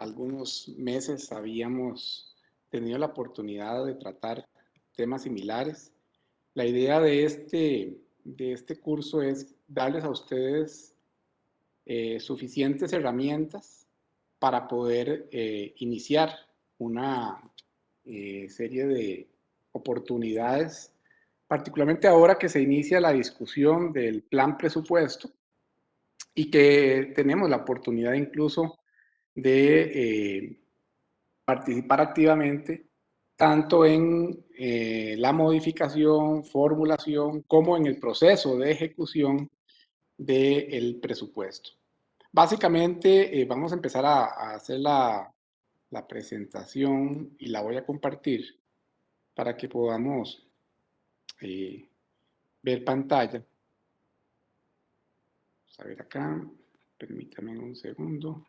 algunos meses habíamos tenido la oportunidad de tratar temas similares. La idea de este curso es darles a ustedes suficientes herramientas para poder iniciar una serie de oportunidades, particularmente ahora que se inicia la discusión del plan presupuesto y que tenemos la oportunidad incluso de participar activamente tanto en la modificación, formulación, como en el proceso de ejecución del presupuesto. Básicamente vamos a empezar a hacer la presentación y la voy a compartir para que podamos ver pantalla. Vamos a ver acá, permítame un segundo.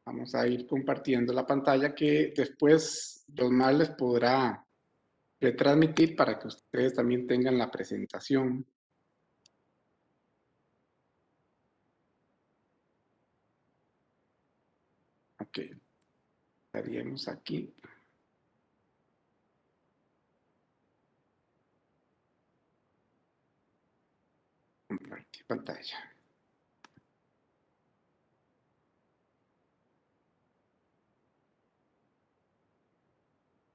Vamos a ir compartiendo la pantalla que después Josmar les podrá retransmitir para que ustedes también tengan la presentación. Ok, estaríamos aquí. Compartir pantalla.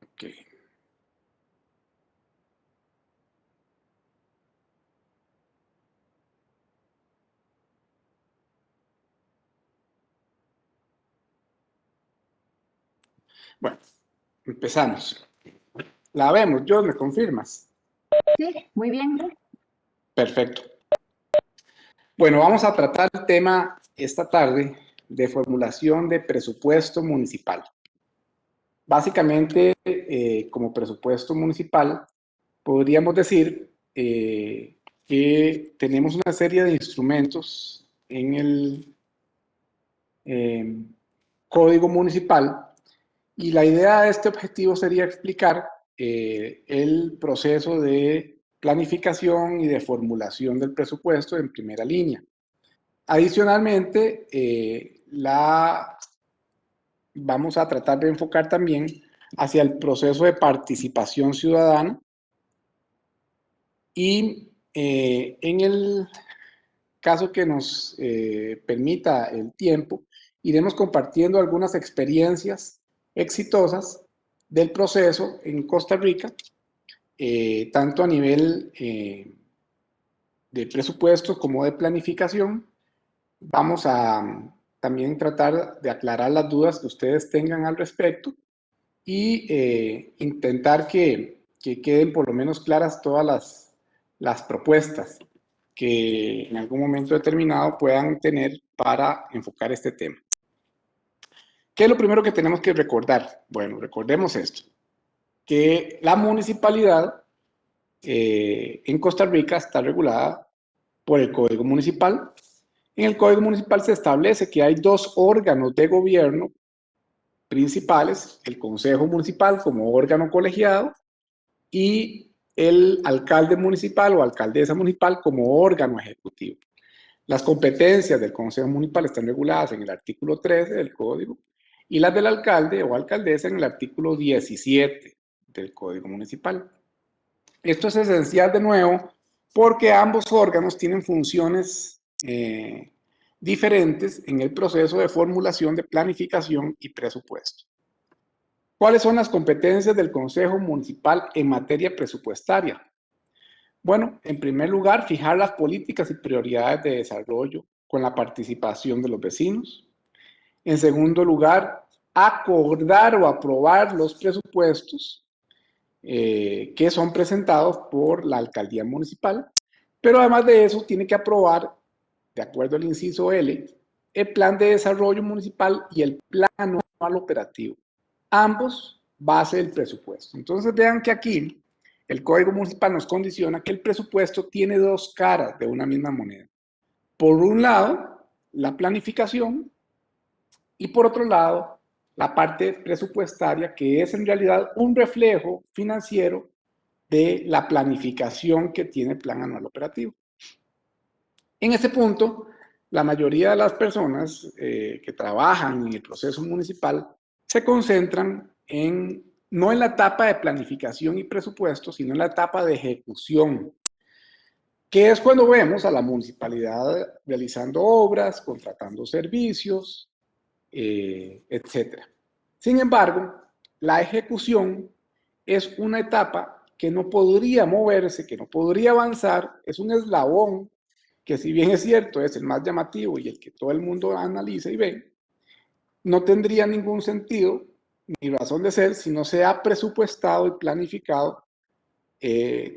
Ok. Bueno, empezamos. La vemos, Jos, ¿me confirmas? Sí, muy bien. Perfecto. Bueno, vamos a tratar el tema esta tarde de formulación de presupuesto municipal. Básicamente, como presupuesto municipal, podríamos decir que tenemos una serie de instrumentos en el Código Municipal y la idea de este objetivo sería explicar el proceso de planificación y de formulación del presupuesto en primera línea. Adicionalmente, vamos a tratar de enfocar también hacia el proceso de participación ciudadana y en el caso que nos permita el tiempo, iremos compartiendo algunas experiencias exitosas del proceso en Costa Rica, tanto a nivel de presupuesto como de planificación. Vamos a también tratar de aclarar las dudas que ustedes tengan al respecto y intentar que queden por lo menos claras todas las propuestas que en algún momento determinado puedan tener para enfocar este tema. ¿Qué es lo primero que tenemos que recordar? Bueno, recordemos esto, que la municipalidad en Costa Rica está regulada por el Código Municipal. En el Código Municipal se establece que hay dos órganos de gobierno principales, el Consejo Municipal como órgano colegiado y el alcalde municipal o alcaldesa municipal como órgano ejecutivo. Las competencias del Consejo Municipal están reguladas en el artículo 13 del Código y las del alcalde o alcaldesa en el artículo 17 del Código Municipal. Esto es esencial de nuevo porque ambos órganos tienen funciones diferentes en el proceso de formulación de planificación y presupuesto. ¿Cuáles son las competencias del Consejo Municipal en materia presupuestaria? Bueno, en primer lugar, fijar las políticas y prioridades de desarrollo con la participación de los vecinos. En segundo lugar, acordar o aprobar los presupuestos que son presentados por la alcaldía municipal, pero además de eso tiene que aprobar, de acuerdo al inciso L, el plan de desarrollo municipal y el plan anual operativo, ambos base del presupuesto. Entonces vean que aquí el Código Municipal nos condiciona que el presupuesto tiene dos caras de una misma moneda. Por un lado, la planificación y por otro lado, la parte presupuestaria, que es en realidad un reflejo financiero de la planificación que tiene el Plan Anual Operativo. En ese punto, la mayoría de las personas que trabajan en el proceso municipal se concentran no en la etapa de planificación y presupuesto, sino en la etapa de ejecución, que es cuando vemos a la municipalidad realizando obras, contratando servicios, etc. Sin embargo, la ejecución es una etapa que no podría moverse, que no podría avanzar, es un eslabón que, si bien es cierto, es el más llamativo y el que todo el mundo analiza y ve, no tendría ningún sentido ni razón de ser si no se ha presupuestado y planificado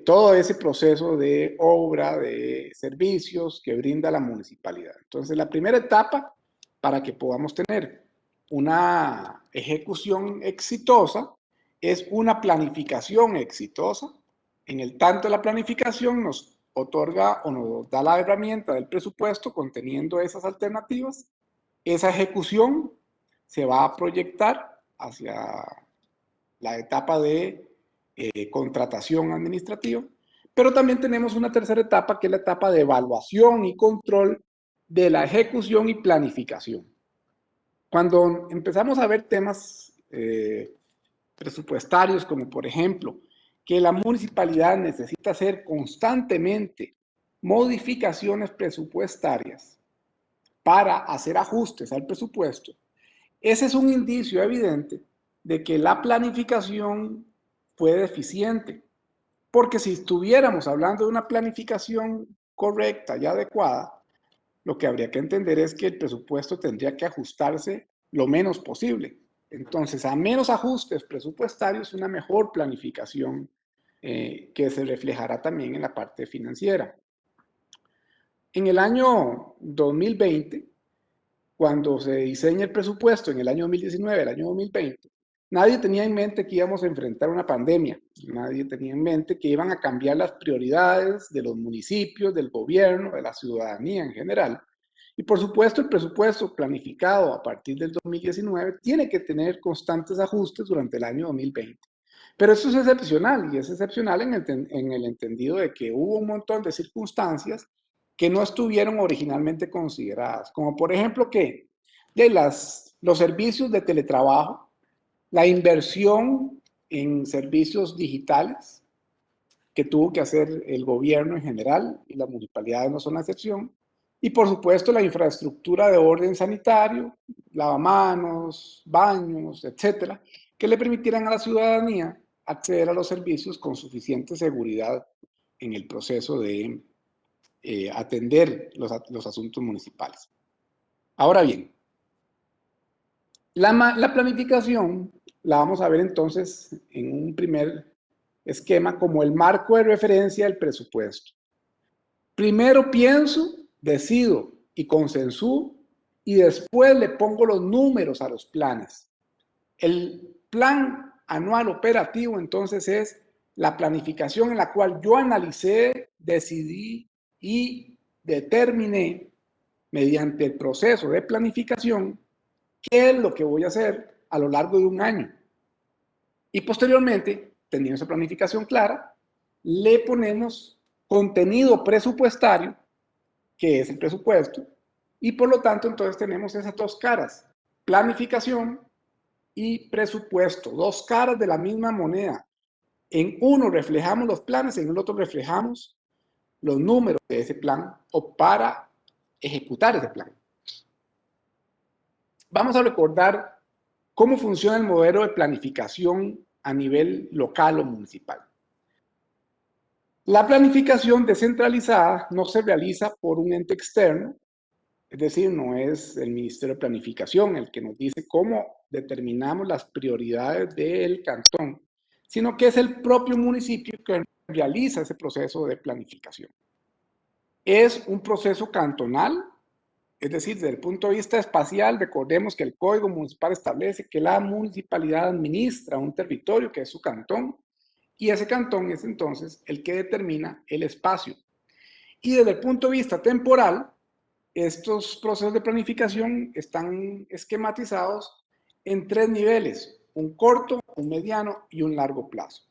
todo ese proceso de obra, de servicios que brinda la municipalidad. Entonces, la primera etapa para que podamos tener una ejecución exitosa es una planificación exitosa. En el tanto, la planificación nos otorga o nos da la herramienta del presupuesto conteniendo esas alternativas. Esa ejecución se va a proyectar hacia la etapa de contratación administrativa, pero también tenemos una tercera etapa que es la etapa de evaluación y control de la ejecución y planificación. Cuando empezamos a ver temas presupuestarios, como por ejemplo, que la municipalidad necesita hacer constantemente modificaciones presupuestarias para hacer ajustes al presupuesto, ese es un indicio evidente de que la planificación fue deficiente. Porque si estuviéramos hablando de una planificación correcta y adecuada, lo que habría que entender es que el presupuesto tendría que ajustarse lo menos posible. Entonces, a menos ajustes presupuestarios, una mejor planificación que se reflejará también en la parte financiera. En el año 2020, cuando se diseña el presupuesto en el año 2019, el año 2020, nadie tenía en mente que íbamos a enfrentar una pandemia. Nadie tenía en mente que iban a cambiar las prioridades de los municipios, del gobierno, de la ciudadanía en general. Y por supuesto, el presupuesto planificado a partir del 2019 tiene que tener constantes ajustes durante el año 2020. Pero eso es excepcional, y es excepcional en el entendido de que hubo un montón de circunstancias que no estuvieron originalmente consideradas, como por ejemplo que los servicios de teletrabajo, la inversión en servicios digitales que tuvo que hacer el gobierno en general, y las municipalidades no son la excepción, y por supuesto la infraestructura de orden sanitario, lavamanos, baños, etcétera, que le permitieran a la ciudadanía acceder a los servicios con suficiente seguridad en el proceso de atender los asuntos municipales. Ahora bien, la planificación la vamos a ver entonces en un primer esquema como el marco de referencia del presupuesto. Primero pienso, decido y consensúo, y después le pongo los números a los planes. El plan anual operativo entonces es la planificación en la cual yo analicé, decidí y determiné mediante el proceso de planificación qué es lo que voy a hacer a lo largo de un año. Y posteriormente, teniendo esa planificación clara, le ponemos contenido presupuestario, que es el presupuesto, y por lo tanto entonces tenemos esas dos caras, planificación y presupuesto, dos caras de la misma moneda. En uno reflejamos los planes, en el otro reflejamos los números de ese plan o para ejecutar ese plan. Vamos a recordar cómo funciona el modelo de planificación a nivel local o municipal. La planificación descentralizada no se realiza por un ente externo, es decir, no es el Ministerio de Planificación el que nos dice cómo determinamos las prioridades del cantón, sino que es el propio municipio que realiza ese proceso de planificación. Es un proceso cantonal, es decir, desde el punto de vista espacial, recordemos que el Código Municipal establece que la municipalidad administra un territorio que es su cantón, y ese cantón es entonces el que determina el espacio. Y desde el punto de vista temporal, estos procesos de planificación están esquematizados en tres niveles: un corto, un mediano y un largo plazo.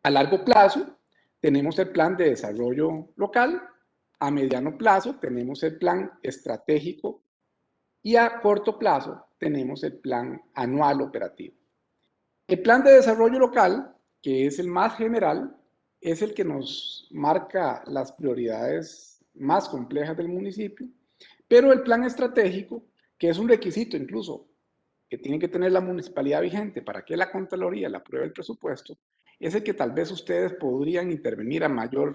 A largo plazo tenemos el plan de desarrollo local, a mediano plazo tenemos el plan estratégico y a corto plazo tenemos el plan anual operativo. El plan de desarrollo local, que es el más general, es el que nos marca las prioridades más complejas del municipio, pero el plan estratégico, que es un requisito incluso que tiene que tener la municipalidad vigente para que la Contraloría le apruebe el presupuesto, es el que tal vez ustedes podrían intervenir a mayor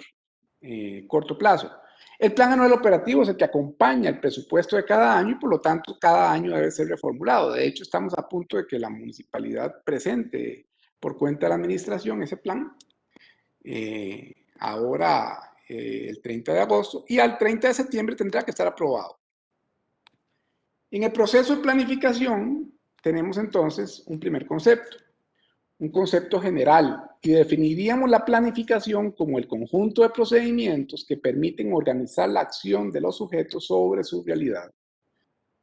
corto plazo. El plan anual operativo es el que acompaña el presupuesto de cada año y por lo tanto cada año debe ser reformulado. De hecho, estamos a punto de que la municipalidad presente por cuenta de la administración ese plan ahora el 30 de agosto y al 30 de septiembre tendrá que estar aprobado. En el proceso de planificación tenemos entonces un primer concepto, un concepto general, y definiríamos la planificación como el conjunto de procedimientos que permiten organizar la acción de los sujetos sobre su realidad.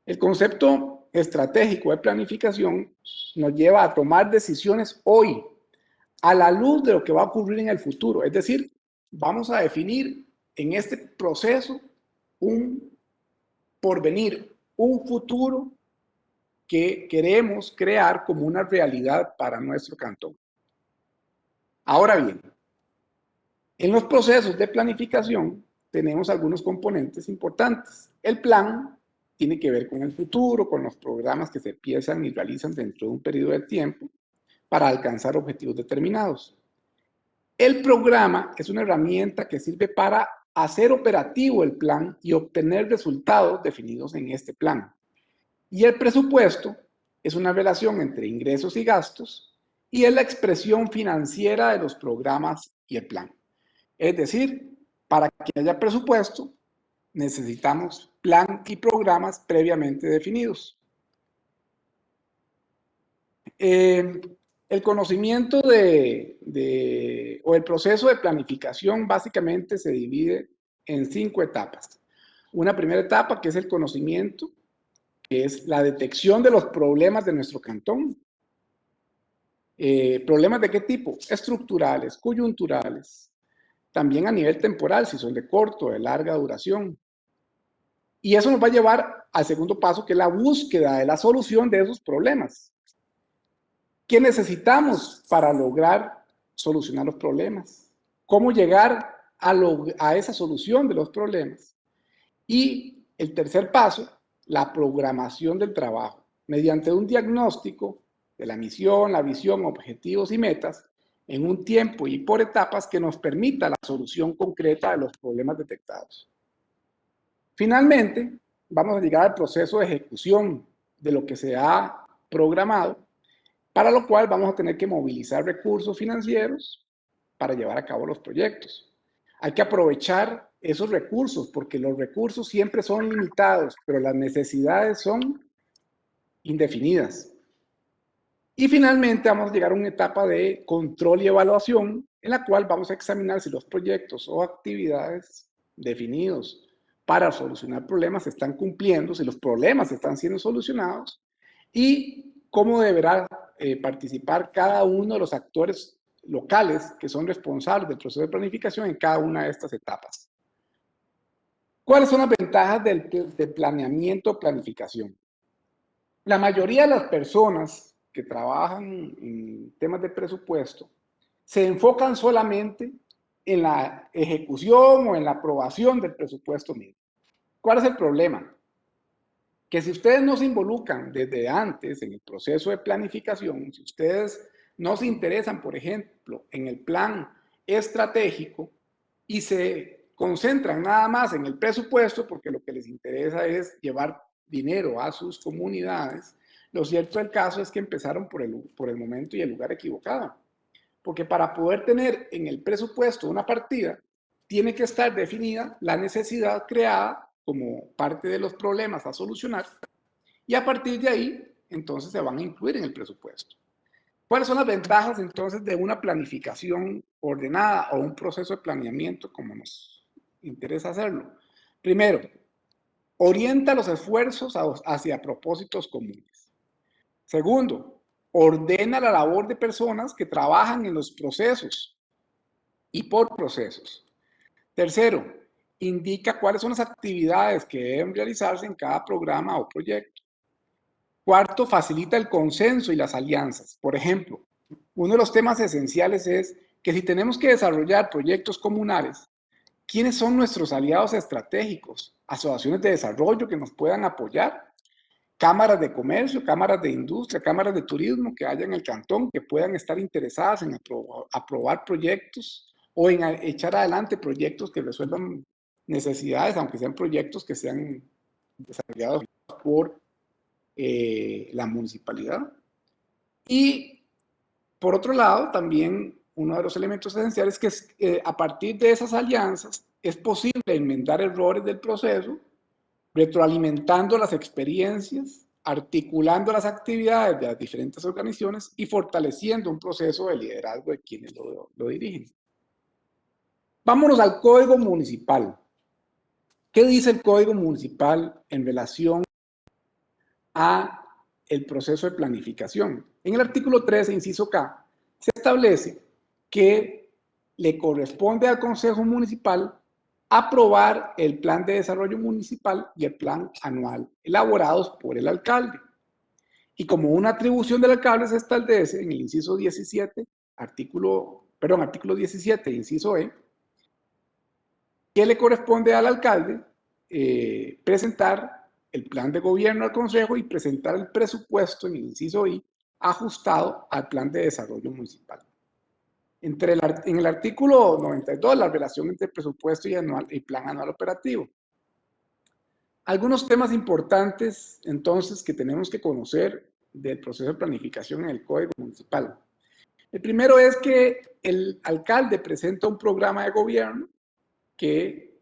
El concepto estratégico de planificación nos lleva a tomar decisiones hoy, a la luz de lo que va a ocurrir en el futuro. Es decir, vamos a definir en este proceso un porvenir, un futuro que queremos crear como una realidad para nuestro cantón. Ahora bien, en los procesos de planificación tenemos algunos componentes importantes. El plan tiene que ver con el futuro, con los programas que se empiezan y realizan dentro de un periodo de tiempo para alcanzar objetivos determinados. El programa es una herramienta que sirve para hacer operativo el plan y obtener resultados definidos en este plan. Y el presupuesto es una relación entre ingresos y gastos y es la expresión financiera de los programas y el plan. Es decir, para que haya presupuesto, necesitamos plan y programas previamente definidos. El conocimiento o el proceso de planificación básicamente se divide en 5 etapas. Una primera etapa que es el conocimiento, que es la detección de los problemas de nuestro cantón. ¿Problemas de qué tipo? Estructurales, coyunturales, también a nivel temporal, si son de corto, de larga duración. Y eso nos va a llevar al segundo paso, que es la búsqueda de la solución de esos problemas. ¿Qué necesitamos para lograr solucionar los problemas? ¿Cómo llegar a esa solución de los problemas? Y el tercer paso, la programación del trabajo, mediante un diagnóstico de la misión, la visión, objetivos y metas, en un tiempo y por etapas que nos permita la solución concreta de los problemas detectados. Finalmente, vamos a llegar al proceso de ejecución de lo que se ha programado, para lo cual vamos a tener que movilizar recursos financieros para llevar a cabo los proyectos. Hay que aprovechar esos recursos porque los recursos siempre son limitados, pero las necesidades son indefinidas. Y finalmente vamos a llegar a una etapa de control y evaluación en la cual vamos a examinar si los proyectos o actividades definidos para solucionar problemas se están cumpliendo, si los problemas están siendo solucionados y cómo deberá participar cada uno de los actores locales que son responsables del proceso de planificación en cada una de estas etapas. ¿Cuáles son las ventajas del planeamiento o planificación? La mayoría de las personas que trabajan en temas de presupuesto se enfocan solamente en la ejecución o en la aprobación del presupuesto mismo. ¿Cuál es el problema? Que si ustedes no se involucran desde antes en el proceso de planificación, si ustedes no se interesan, por ejemplo, en el plan estratégico y se concentran nada más en el presupuesto, porque lo que les interesa es llevar dinero a sus comunidades, lo cierto del caso es que empezaron por el momento y el lugar equivocado. Porque para poder tener en el presupuesto una partida, tiene que estar definida la necesidad creada como parte de los problemas a solucionar y a partir de ahí, entonces se van a incluir en el presupuesto. ¿Cuáles son las ventajas entonces de una planificación ordenada o un proceso de planeamiento como nos interesa hacerlo? Primero, orienta los esfuerzos hacia propósitos comunes. Segundo, ordena la labor de personas que trabajan en los procesos y por procesos. Tercero, indica cuáles son las actividades que deben realizarse en cada programa o proyecto. Cuarto, facilita el consenso y las alianzas. Por ejemplo, uno de los temas esenciales es que si tenemos que desarrollar proyectos comunales, ¿quiénes son nuestros aliados estratégicos? Asociaciones de desarrollo que nos puedan apoyar, cámaras de comercio, cámaras de industria, cámaras de turismo que haya en el cantón que puedan estar interesadas en aprobar proyectos o en echar adelante proyectos que resuelvan necesidades, aunque sean proyectos que sean desarrollados por la municipalidad. Y por otro lado, también uno de los elementos esenciales es que a partir de esas alianzas es posible enmendar errores del proceso, retroalimentando las experiencias, articulando las actividades de las diferentes organizaciones y fortaleciendo un proceso de liderazgo de quienes lo dirigen. Vámonos al Código Municipal. ¿Qué dice el Código Municipal en relación a el proceso de planificación? En el artículo 13, inciso K, se establece que le corresponde al Consejo Municipal aprobar el plan de desarrollo municipal y el plan anual elaborados por el alcalde. Y como una atribución del alcalde se establece en el inciso 17, artículo 17, inciso E, que le corresponde al alcalde presentar el plan de gobierno al Consejo y presentar el presupuesto en el inciso I ajustado al plan de desarrollo municipal. En el artículo 92, la relación entre presupuesto y plan anual operativo. Algunos temas importantes, entonces, que tenemos que conocer del proceso de planificación en el Código Municipal. El primero es que el alcalde presenta un programa de gobierno que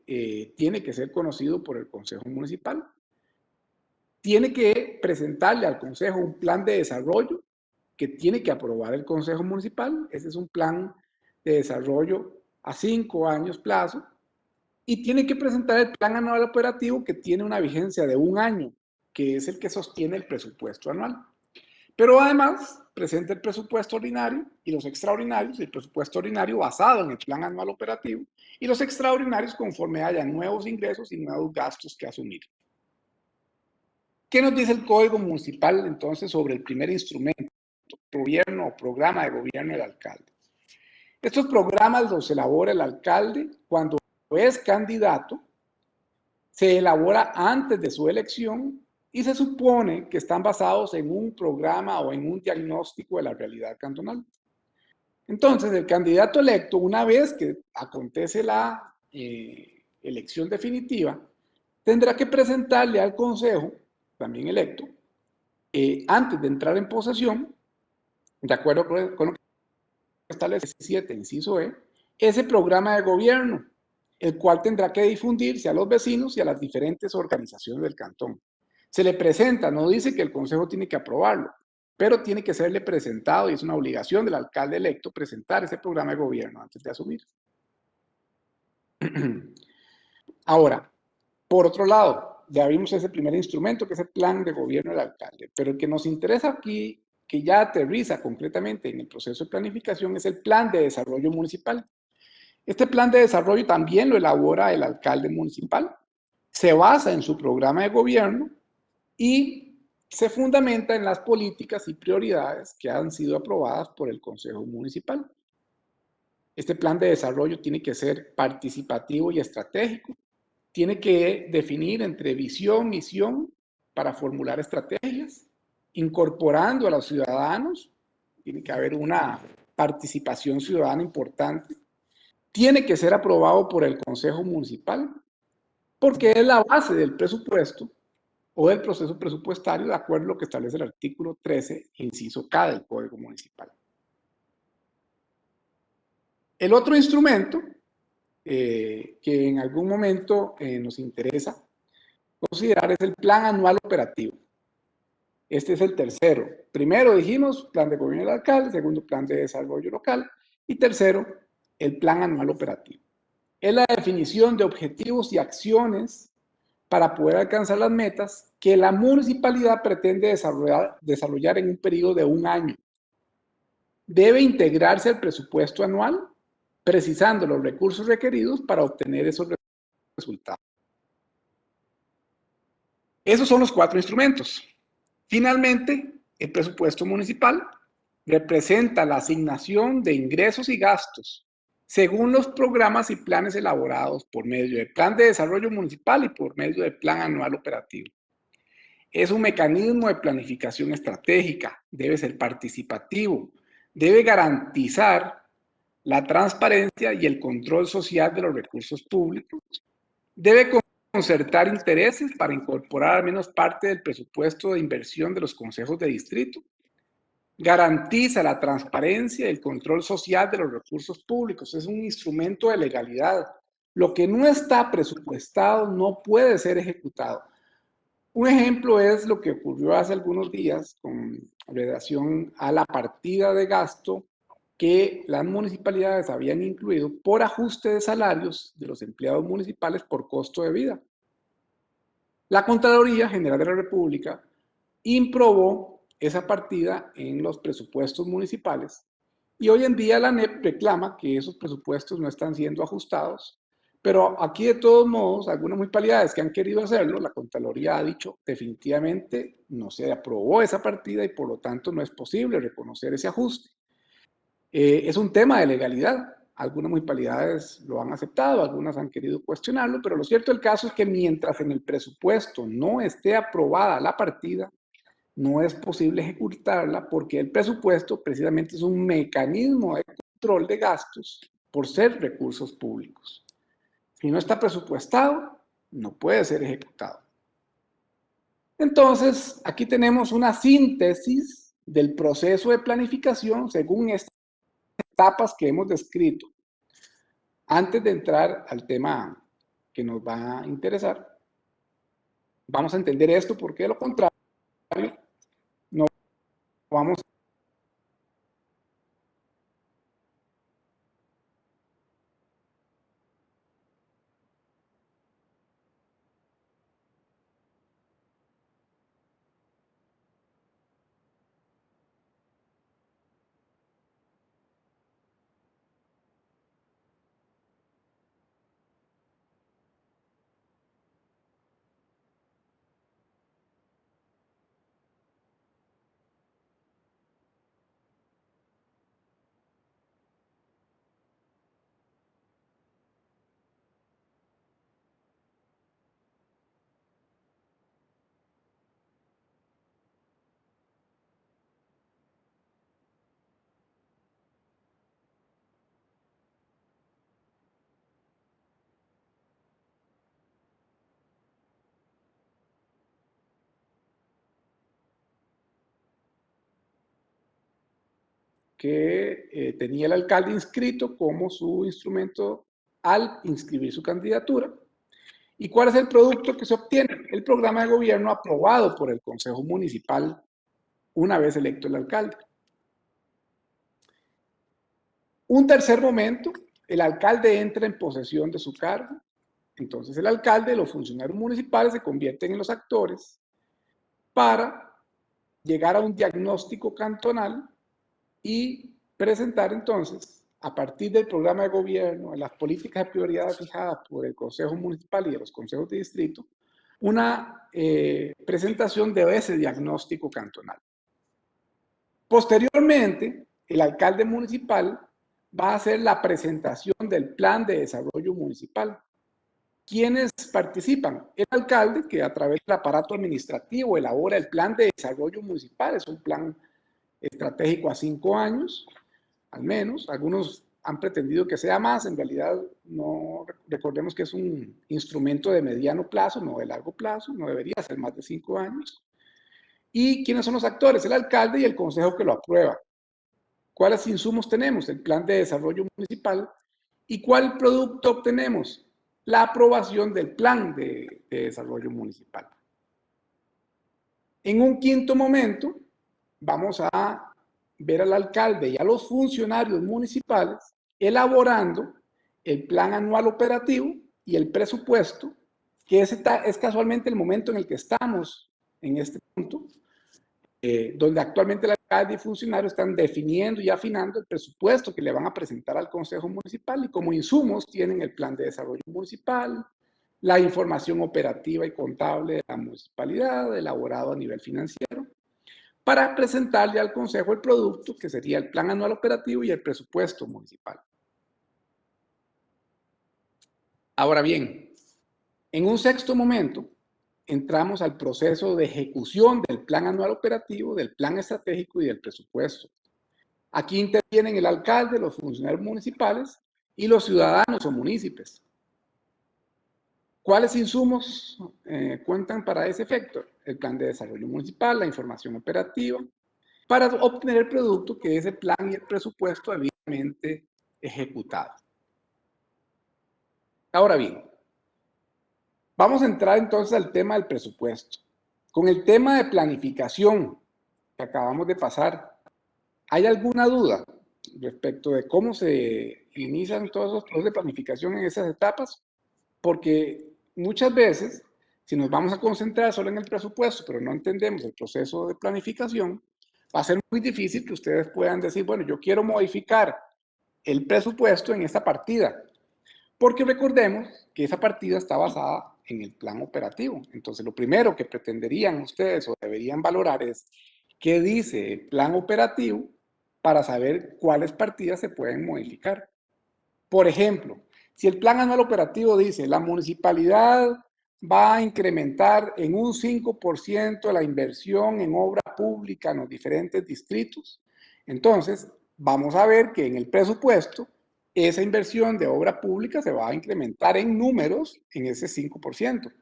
tiene que ser conocido por el Consejo Municipal. Tiene que presentarle al Consejo un plan de desarrollo que tiene que aprobar el Consejo Municipal. Ese es un plan de desarrollo a 5 años plazo. Y tiene que presentar el plan anual operativo que tiene una vigencia de 1 año, que es el que sostiene el presupuesto anual. Pero además presenta el presupuesto ordinario y los extraordinarios, el presupuesto ordinario basado en el plan anual operativo y los extraordinarios conforme haya nuevos ingresos y nuevos gastos que asumir. ¿Qué nos dice el Código Municipal entonces sobre el primer instrumento, gobierno o programa de gobierno del alcalde? Estos programas los elabora el alcalde cuando es candidato, se elabora antes de su elección y se supone que están basados en un programa o en un diagnóstico de la realidad cantonal. Entonces, el candidato electo, una vez que acontece la elección definitiva, tendrá que presentarle al consejo, también electo, antes de entrar en posesión, de acuerdo con lo que establece el 17, inciso E, ese programa de gobierno, el cual tendrá que difundirse a los vecinos y a las diferentes organizaciones del cantón. Se le presenta, no dice que el consejo tiene que aprobarlo, pero tiene que serle presentado y es una obligación del alcalde electo presentar ese programa de gobierno antes de asumir. Ahora, por otro lado, ya vimos ese primer instrumento que es el plan de gobierno del alcalde, pero el que nos interesa aquí, que ya aterriza concretamente en el proceso de planificación, es el plan de desarrollo municipal. Este plan de desarrollo también lo elabora el alcalde municipal, se basa en su programa de gobierno y se fundamenta en las políticas y prioridades que han sido aprobadas por el Consejo Municipal. Este plan de desarrollo tiene que ser participativo y estratégico, tiene que definir entre visión, misión para formular estrategias, incorporando a los ciudadanos, tiene que haber una participación ciudadana importante, tiene que ser aprobado por el Consejo Municipal, porque es la base del presupuesto o del proceso presupuestario, de acuerdo a lo que establece el artículo 13, inciso K del Código Municipal. El otro instrumento que en algún momento nos interesa considerar es el Plan Anual Operativo. Este es el tercero. Primero dijimos plan de gobierno del alcalde, segundo plan de desarrollo local y tercero el Plan Anual Operativo. Es la definición de objetivos y acciones para poder alcanzar las metas que la municipalidad pretende desarrollar en un periodo de 1 año. Debe integrarse al presupuesto anual, precisando los recursos requeridos para obtener esos resultados. Esos son los 4 instrumentos. Finalmente, el presupuesto municipal representa la asignación de ingresos y gastos según los programas y planes elaborados por medio del Plan de Desarrollo Municipal y por medio del Plan Anual Operativo. Es un mecanismo de planificación estratégica, debe ser participativo, debe garantizar la transparencia y el control social de los recursos públicos, debe concertar intereses para incorporar al menos parte del presupuesto de inversión de los consejos de distrito, garantiza la transparencia y el control social de los recursos públicos, es un instrumento de legalidad. Lo que no está presupuestado no puede ser ejecutado. Un ejemplo es lo que ocurrió hace algunos días con relación a la partida de gasto que las municipalidades habían incluido por ajuste de salarios de los empleados municipales por costo de vida. La Contraloría General de la República improbó esa partida en los presupuestos municipales y hoy en día la ANEP reclama que esos presupuestos no están siendo ajustados, pero aquí de todos modos, algunas municipalidades que han querido hacerlo, la Contraloría ha dicho definitivamente no se aprobó esa partida y por lo tanto no es posible reconocer ese ajuste. Es un tema de legalidad. Algunas municipalidades lo han aceptado, algunas han querido cuestionarlo, pero lo cierto del caso es que mientras en el presupuesto no esté aprobada la partida, no es posible ejecutarla porque el presupuesto precisamente es un mecanismo de control de gastos por ser recursos públicos. Si no está presupuestado, no puede ser ejecutado. Entonces, aquí tenemos una síntesis del proceso de planificación según estas etapas que hemos descrito. Antes de entrar al tema que nos va a interesar, vamos a entender esto porque de lo contrario no vamos que tenía el alcalde inscrito como su instrumento al inscribir su candidatura. ¿Y cuál es el producto que se obtiene? El programa de gobierno aprobado por el Consejo Municipal una vez electo el alcalde. Un tercer momento, el alcalde entra en posesión de su cargo. Entonces el alcalde y los funcionarios municipales se convierten en los actores para llegar a un diagnóstico cantonal y presentar entonces, a partir del programa de gobierno, las políticas de prioridad fijadas por el Consejo Municipal y de los consejos de distrito, una presentación de ese diagnóstico cantonal. Posteriormente, el alcalde municipal va a hacer la presentación del plan de desarrollo municipal. ¿Quiénes participan? El alcalde, que a través del aparato administrativo elabora el plan de desarrollo municipal, es un plan estratégico a 5 años, al menos. Algunos han pretendido que sea más, en realidad no, recordemos que es un instrumento de mediano plazo, no de largo plazo, no debería ser más de 5 años. ¿Y quiénes son los actores? El alcalde y el consejo que lo aprueba. ¿Cuáles insumos tenemos? El plan de desarrollo municipal. ¿Y cuál producto obtenemos? La aprobación del plan de desarrollo municipal. En un quinto momento, vamos a ver al alcalde y a los funcionarios municipales elaborando el plan anual operativo y el presupuesto, que es casualmente el momento en el que estamos en este punto, donde actualmente la alcalde y funcionarios están definiendo y afinando el presupuesto que le van a presentar al Consejo Municipal, y como insumos tienen el plan de desarrollo municipal, la información operativa y contable de la municipalidad, elaborado a nivel financiero, para presentarle al Consejo el producto, que sería el plan anual operativo y el presupuesto municipal. Ahora bien, en un sexto momento, entramos al proceso de ejecución del plan anual operativo, del plan estratégico y del presupuesto. Aquí intervienen el alcalde, los funcionarios municipales y los ciudadanos o municipios. ¿Cuáles insumos cuentan para ese efecto? El plan de desarrollo municipal, la información operativa, para obtener el producto que ese plan y el presupuesto debidamente ejecutado. Ahora bien, vamos a entrar entonces al tema del presupuesto. Con el tema de planificación que acabamos de pasar, ¿hay alguna duda respecto de cómo se inician todos los procesos de planificación en esas etapas? Porque muchas veces, si nos vamos a concentrar solo en el presupuesto, pero no entendemos el proceso de planificación, va a ser muy difícil que ustedes puedan decir, bueno, yo quiero modificar el presupuesto en esta partida, porque recordemos que esa partida está basada en el plan operativo. Entonces, lo primero que pretenderían ustedes o deberían valorar es qué dice el plan operativo para saber cuáles partidas se pueden modificar. Por ejemplo, si el plan anual operativo dice la municipalidad va a incrementar en un 5% la inversión en obra pública en los diferentes distritos, entonces vamos a ver que en el presupuesto esa inversión de obra pública se va a incrementar en números en ese 5%.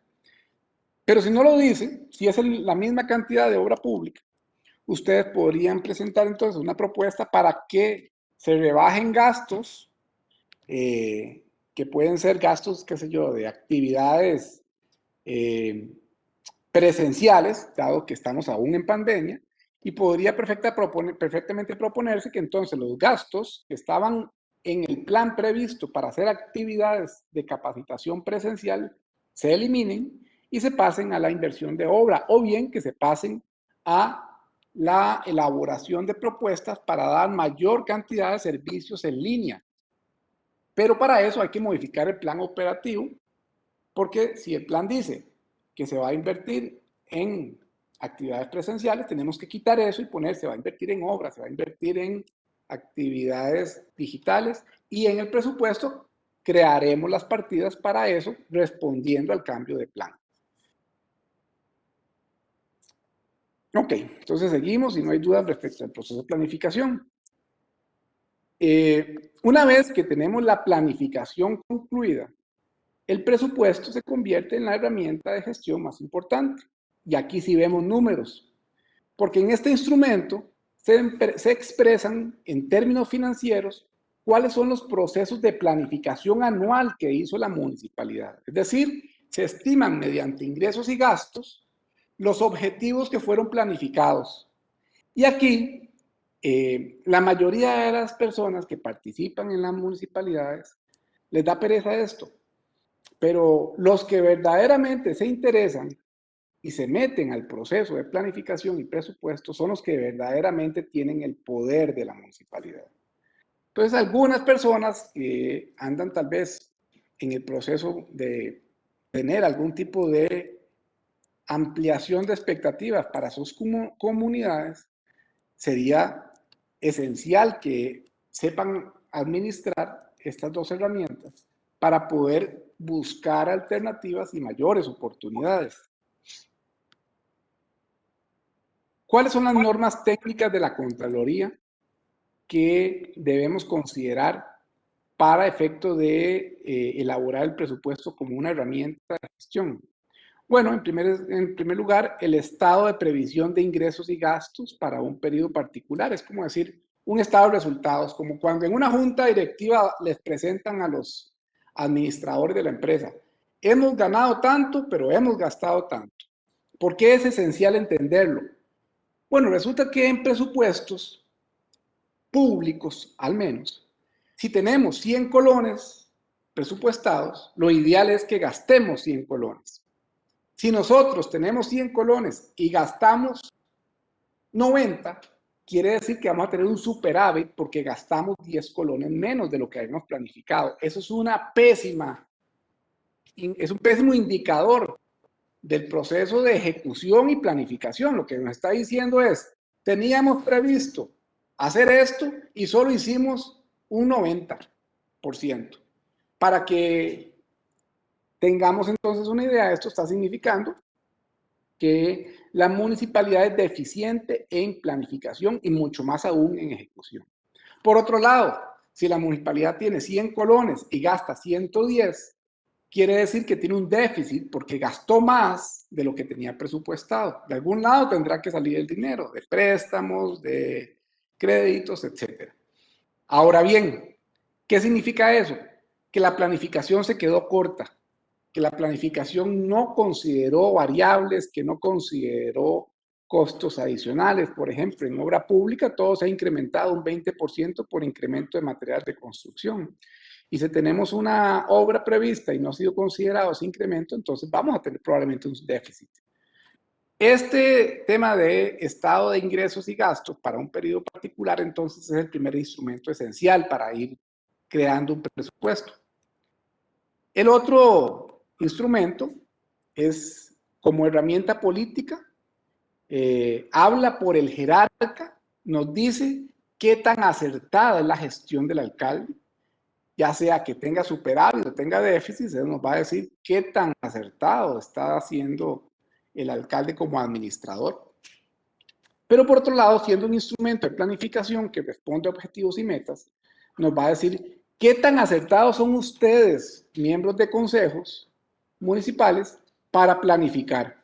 Pero si no lo dice, si es la misma cantidad de obra pública, ustedes podrían presentar entonces una propuesta para que se rebajen gastos que pueden ser gastos, qué sé yo, de actividades presenciales, dado que estamos aún en pandemia, y podría perfectamente proponerse que entonces los gastos que estaban en el plan previsto para hacer actividades de capacitación presencial se eliminen y se pasen a la inversión de obra, o bien que se pasen a la elaboración de propuestas para dar mayor cantidad de servicios en línea. Pero para eso hay que modificar el plan operativo, porque si el plan dice que se va a invertir en actividades presenciales, tenemos que quitar eso y poner, se va a invertir en obras, se va a invertir en actividades digitales, y en el presupuesto crearemos las partidas para eso, respondiendo al cambio de plan. Ok, entonces seguimos y no hay dudas respecto al proceso de planificación. Una vez que tenemos la planificación concluida, el presupuesto se convierte en la herramienta de gestión más importante. Y aquí sí vemos números, porque en este instrumento se expresan en términos financieros cuáles son los procesos de planificación anual que hizo la municipalidad. Es decir, se estiman mediante ingresos y gastos los objetivos que fueron planificados. Y aquí, la mayoría de las personas que participan en las municipalidades les da pereza esto. Pero los que verdaderamente se interesan y se meten al proceso de planificación y presupuesto son los que verdaderamente tienen el poder de la municipalidad. Entonces, algunas personas que andan tal vez en el proceso de tener algún tipo de ampliación de expectativas para sus comunidades, sería esencial que sepan administrar estas dos herramientas para poder buscar alternativas y mayores oportunidades. ¿Cuáles son las normas técnicas de la Contraloría que debemos considerar para efecto de elaborar el presupuesto como una herramienta de gestión? Bueno, en primer lugar, el estado de previsión de ingresos y gastos para un periodo particular. Es como decir, un estado de resultados, como cuando en una junta directiva les presentan a los administradores de la empresa. Hemos ganado tanto, pero hemos gastado tanto. ¿Por qué es esencial entenderlo? Bueno, resulta que en presupuestos públicos, al menos, si tenemos 100 colones presupuestados, lo ideal es que gastemos 100 colones. Si nosotros tenemos 100 colones y gastamos 90, quiere decir que vamos a tener un superávit porque gastamos 10 colones menos de lo que habíamos planificado. Eso es un pésimo indicador del proceso de ejecución y planificación. Lo que nos está diciendo es, teníamos previsto hacer esto y solo hicimos un 90%. Para que tengamos entonces una idea, esto está significando que la municipalidad es deficiente en planificación y mucho más aún en ejecución. Por otro lado, si la municipalidad tiene 100 colones y gasta 110, quiere decir que tiene un déficit porque gastó más de lo que tenía presupuestado. De algún lado tendrá que salir el dinero, de préstamos, de créditos, etc. Ahora bien, ¿qué significa eso? Que la planificación se quedó corta, que la planificación no consideró variables, que no consideró costos adicionales. Por ejemplo, en obra pública todo se ha incrementado un 20% por incremento de material de construcción. Y si tenemos una obra prevista y no ha sido considerado ese incremento, entonces vamos a tener probablemente un déficit. Este tema de estado de ingresos y gastos para un periodo particular, entonces es el primer instrumento esencial para ir creando un presupuesto. El otro instrumento es como herramienta política, habla por el jerarca, nos dice qué tan acertada es la gestión del alcalde, ya sea que tenga superávit o tenga déficit, se nos va a decir qué tan acertado está haciendo el alcalde como administrador. Pero por otro lado, siendo un instrumento de planificación que responde a objetivos y metas, nos va a decir qué tan acertados son ustedes, miembros de consejos municipales, para planificar.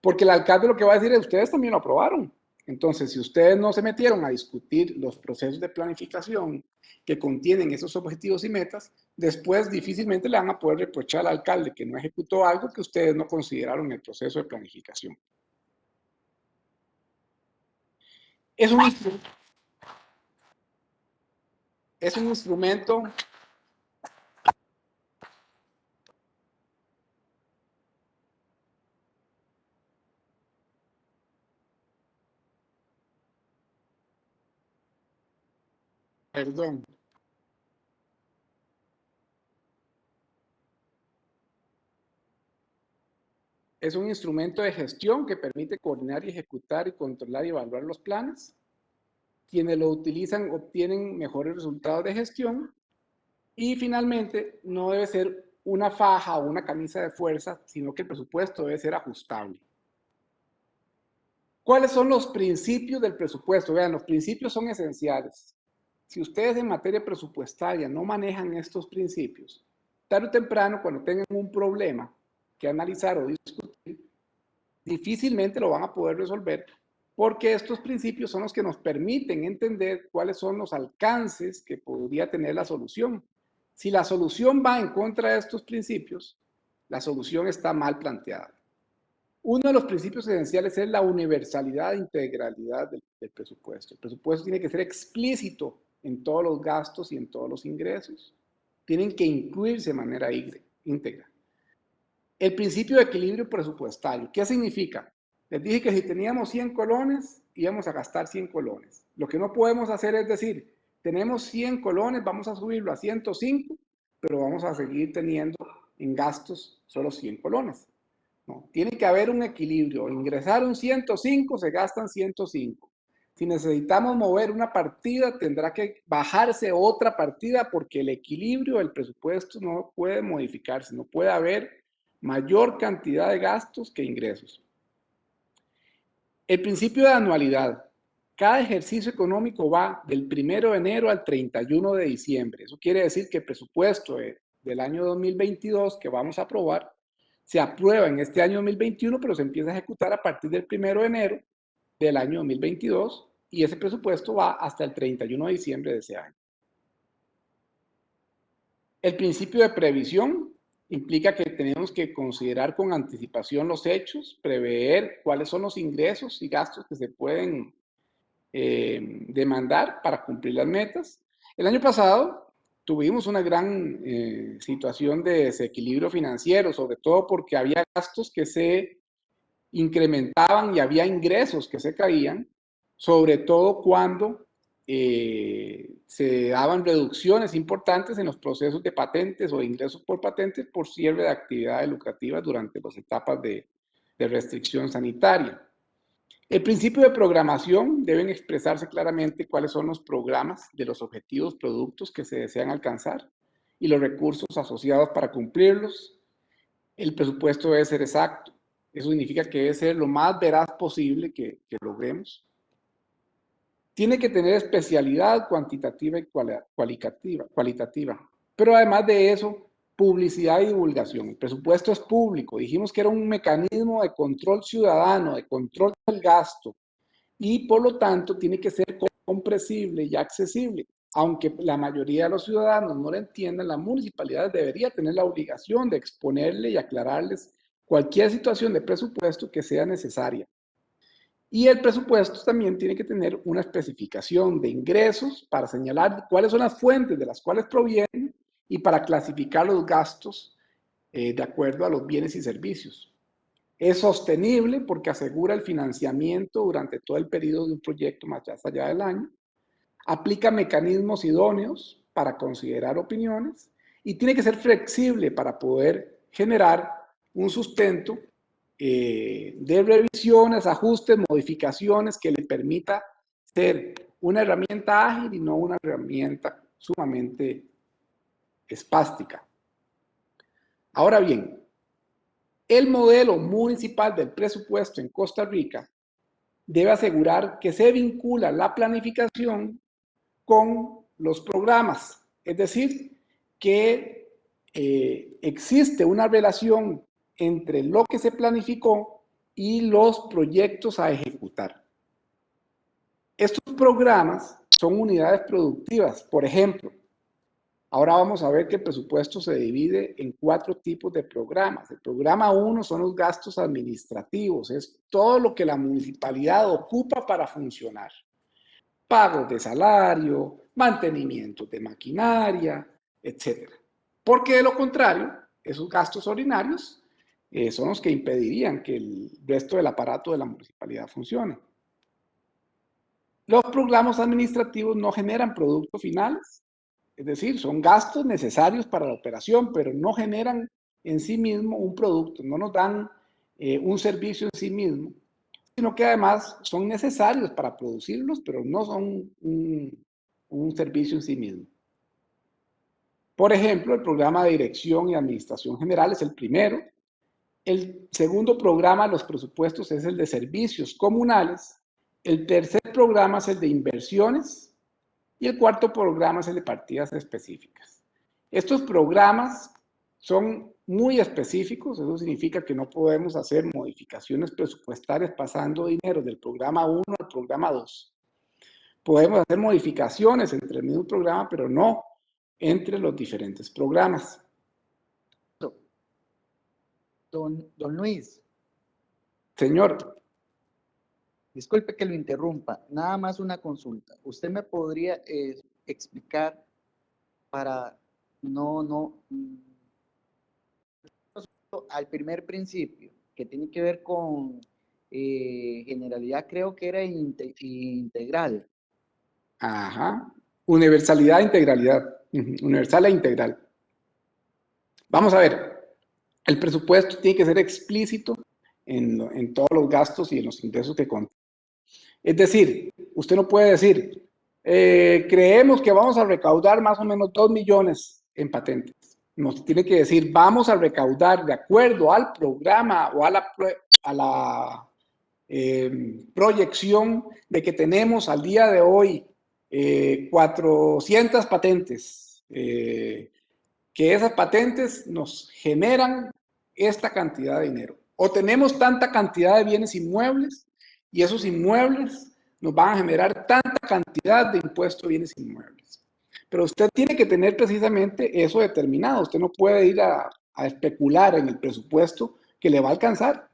Porque el alcalde lo que va a decir es, ustedes también lo aprobaron. Entonces, si ustedes no se metieron a discutir los procesos de planificación que contienen esos objetivos y metas, después difícilmente le van a poder reprochar al alcalde que no ejecutó algo que ustedes no consideraron en el proceso de planificación. Es un instrumento perdón, es un instrumento de gestión que permite coordinar y ejecutar y controlar y evaluar los planes. Quienes lo utilizan obtienen mejores resultados de gestión y finalmente no debe ser una faja o una camisa de fuerza, sino que el presupuesto debe ser ajustable. ¿Cuáles son los principios del presupuesto? Vean, los principios son esenciales. Si ustedes en materia presupuestaria no manejan estos principios, tarde o temprano, cuando tengan un problema que analizar o discutir, difícilmente lo van a poder resolver porque estos principios son los que nos permiten entender cuáles son los alcances que podría tener la solución. Si la solución va en contra de estos principios, la solución está mal planteada. Uno de los principios esenciales es la universalidad e integralidad del presupuesto. El presupuesto tiene que ser explícito en todos los gastos y en todos los ingresos. Tienen que incluirse de manera íntegra. El principio de equilibrio presupuestario. ¿Qué significa? Les dije que si teníamos 100 colones, íbamos a gastar 100 colones. Lo que no podemos hacer es decir, tenemos 100 colones, vamos a subirlo a 105, pero vamos a seguir teniendo en gastos solo 100 colones. No, tiene que haber un equilibrio. Ingresaron 105, se gastan 105. Si necesitamos mover una partida, tendrá que bajarse otra partida porque el equilibrio del presupuesto no puede modificarse, no puede haber mayor cantidad de gastos que ingresos. El principio de anualidad. Cada ejercicio económico va del 1 de enero al 31 de diciembre. Eso quiere decir que el presupuesto del año 2022 que vamos a aprobar se aprueba en este año 2021, pero se empieza a ejecutar a partir del 1 de enero del año 2022 y ese presupuesto va hasta el 31 de diciembre de ese año. El principio de previsión implica que tenemos que considerar con anticipación los hechos, prever cuáles son los ingresos y gastos que se pueden demandar para cumplir las metas. El año pasado tuvimos una gran situación de desequilibrio financiero, sobre todo porque había gastos que se incrementaban y había ingresos que se caían. sobre todo cuando se daban reducciones importantes en los procesos de patentes o de ingresos por patentes por cierre de actividades lucrativas durante las etapas de restricción sanitaria. El principio de programación deben expresarse claramente cuáles son los programas de los objetivos, productos que se desean alcanzar y los recursos asociados para cumplirlos. El presupuesto debe ser exacto. Eso significa que debe ser lo más veraz posible que logremos. Tiene que tener especialidad cuantitativa y cualitativa. Pero además de eso, publicidad y divulgación. El presupuesto es público. Dijimos que era un mecanismo de control ciudadano, de control del gasto. Y por lo tanto tiene que ser comprensible y accesible. Aunque la mayoría de los ciudadanos no lo entiendan, la municipalidad debería tener la obligación de exponerle y aclararles cualquier situación de presupuesto que sea necesaria. Y el presupuesto también tiene que tener una especificación de ingresos para señalar cuáles son las fuentes de las cuales provienen y para clasificar los gastos de acuerdo a los bienes y servicios. Es sostenible porque asegura el financiamiento durante todo el periodo de un proyecto más allá del año. Aplica mecanismos idóneos para considerar opiniones y tiene que ser flexible para poder generar un sustento de revisiones, ajustes, modificaciones que le permita ser una herramienta ágil y no una herramienta sumamente espástica. Ahora bien, el modelo municipal del presupuesto en Costa Rica debe asegurar que se vincula la planificación con los programas, es decir, que existe una relación entre lo que se planificó y los proyectos a ejecutar. Estos programas son unidades productivas. Por ejemplo, ahora vamos a ver que el presupuesto se divide en 4 tipos de programas. El programa 1 son los gastos administrativos, es todo lo que la municipalidad ocupa para funcionar. Pagos de salario, mantenimiento de maquinaria, etc. Porque de lo contrario, esos gastos ordinarios son los que impedirían que el resto del aparato de la municipalidad funcione. Los programas administrativos no generan productos finales, es decir, son gastos necesarios para la operación, pero no generan en sí mismo un producto, no nos dan un servicio en sí mismo, sino que además son necesarios para producirlos, pero no son un servicio en sí mismo. Por ejemplo, el programa de Dirección y Administración General es el primero. El segundo programa de los presupuestos es el de servicios comunales. El tercer programa es el de inversiones. Y el cuarto programa es el de partidas específicas. Estos programas son muy específicos, eso significa que no podemos hacer modificaciones presupuestarias pasando dinero del programa 1 al programa 2. Podemos hacer modificaciones entre el mismo programa, pero no entre los diferentes programas. Don Luis, Señor, disculpe que lo interrumpa, nada más una consulta. ¿Usted me podría explicar para al primer principio, que tiene que ver con generalidad, creo que era integral? ajá, universalidad e integralidad, universal e integral. Vamos a ver, el presupuesto tiene que ser explícito en todos los gastos y en los ingresos que contiene. Es decir, usted no puede decir, creemos que vamos a recaudar más o menos 2 millones en patentes. Nos tiene que decir, vamos a recaudar de acuerdo al programa o a la proyección de que tenemos al día de hoy 400 patentes, que esas patentes nos generan esta cantidad de dinero. O tenemos tanta cantidad de bienes inmuebles y esos inmuebles nos van a generar tanta cantidad de impuestos de bienes inmuebles. Pero usted tiene que tener precisamente eso determinado. Usted no puede ir a especular en el presupuesto que le va a alcanzar.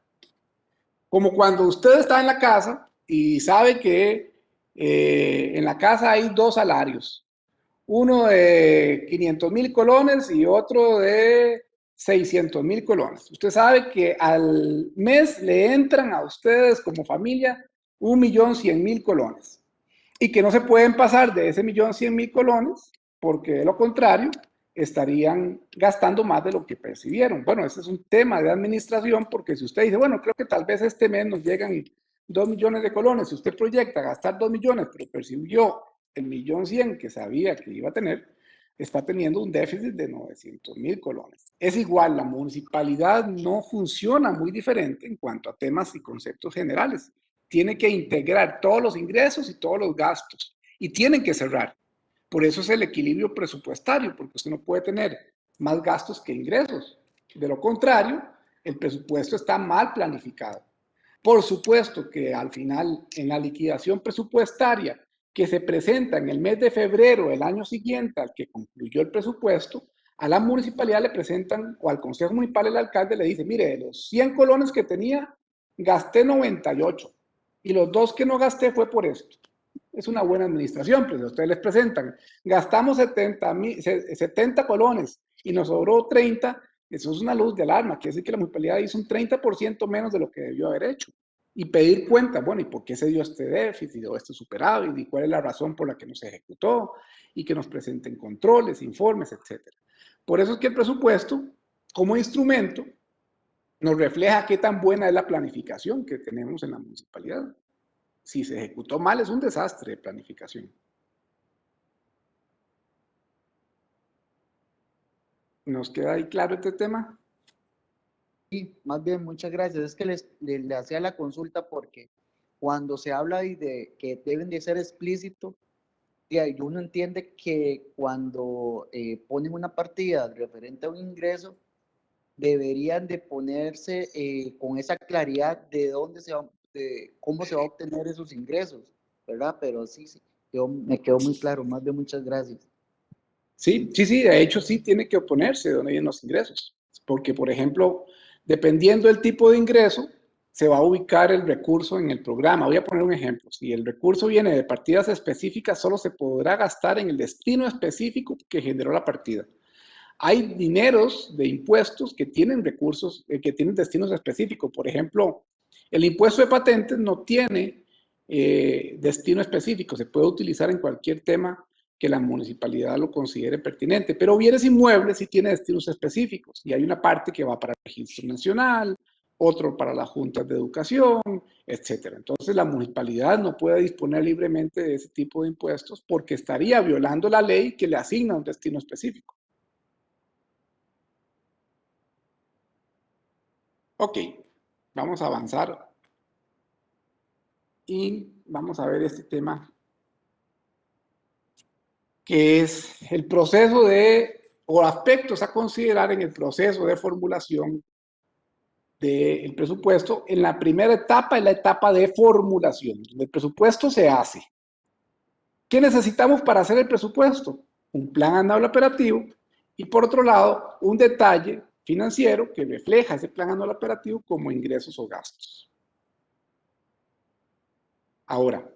Como cuando usted está en la casa y sabe que en la casa hay 2 salarios. Uno de 500,000 colones y otro de 600,000 colones. Usted sabe que al mes le entran a ustedes como familia 1.100.000 colones. Y que no se pueden pasar de ese 1.100.000 colones, porque de lo contrario estarían gastando más de lo que percibieron. Bueno, ese es un tema de administración, porque si usted dice, bueno, creo que tal vez este mes nos llegan 2 millones de colones, si usted proyecta gastar 2 millones, pero percibió el 1.100.000 que sabía que iba a tener, está teniendo un déficit de 900.000 colones. Es igual, la municipalidad no funciona muy diferente en cuanto a temas y conceptos generales. Tiene que integrar todos los ingresos y todos los gastos y tienen que cerrar. Por eso es el equilibrio presupuestario, porque usted no puede tener más gastos que ingresos. De lo contrario, el presupuesto está mal planificado. Por supuesto que al final, en la liquidación presupuestaria que se presenta en el mes de febrero del año siguiente al que concluyó el presupuesto, a la municipalidad le presentan, o al consejo municipal el alcalde le dice, mire, de los 100 colones que tenía, gasté 98 y los 2 que no gasté fue por esto. Es una buena administración, pues a ustedes les presentan, gastamos 70 colones y nos sobró 30, eso es una luz de alarma, quiere decir que la municipalidad hizo un 30% menos de lo que debió haber hecho. Y pedir cuenta, bueno, ¿y por qué se dio este déficit o este superávit? ¿Y cuál es la razón por la que no se ejecutó? Y que nos presenten controles, informes, etc. Por eso es que el presupuesto, como instrumento, nos refleja qué tan buena es la planificación que tenemos en la municipalidad. Si se ejecutó mal, es un desastre de planificación. ¿Nos queda ahí claro este tema? Sí, más bien, muchas gracias. Es que le hacía la consulta porque cuando se habla de que deben de ser explícitos, y ahí uno entiende que cuando ponen una partida referente a un ingreso, deberían de ponerse con esa claridad de dónde de cómo se va a obtener esos ingresos, ¿verdad? Pero sí, sí, me quedó muy claro. Más bien, muchas gracias. Sí, sí, sí, de hecho sí tiene que oponerse de donde vienen los ingresos. Porque, por ejemplo, dependiendo del tipo de ingreso, se va a ubicar el recurso en el programa. Voy a poner un ejemplo. Si el recurso viene de partidas específicas, solo se podrá gastar en el destino específico que generó la partida. Hay dineros de impuestos que tienen recursos, que tienen destinos específicos. Por ejemplo, el impuesto de patentes no tiene destino específico, se puede utilizar en cualquier tema que la municipalidad lo considere pertinente, pero bienes inmuebles sí tiene destinos específicos y hay una parte que va para el registro nacional, otro para las juntas de educación, etcétera. Entonces la municipalidad no puede disponer libremente de ese tipo de impuestos porque estaría violando la ley que le asigna un destino específico. Ok, vamos a avanzar y vamos a ver este tema que es el proceso o aspectos a considerar en el proceso de formulación del presupuesto. En la primera etapa es la etapa de formulación, donde el presupuesto se hace. ¿Qué necesitamos para hacer el presupuesto? Un plan anual operativo y, por otro lado, un detalle financiero que refleja ese plan anual operativo como ingresos o gastos. Ahora,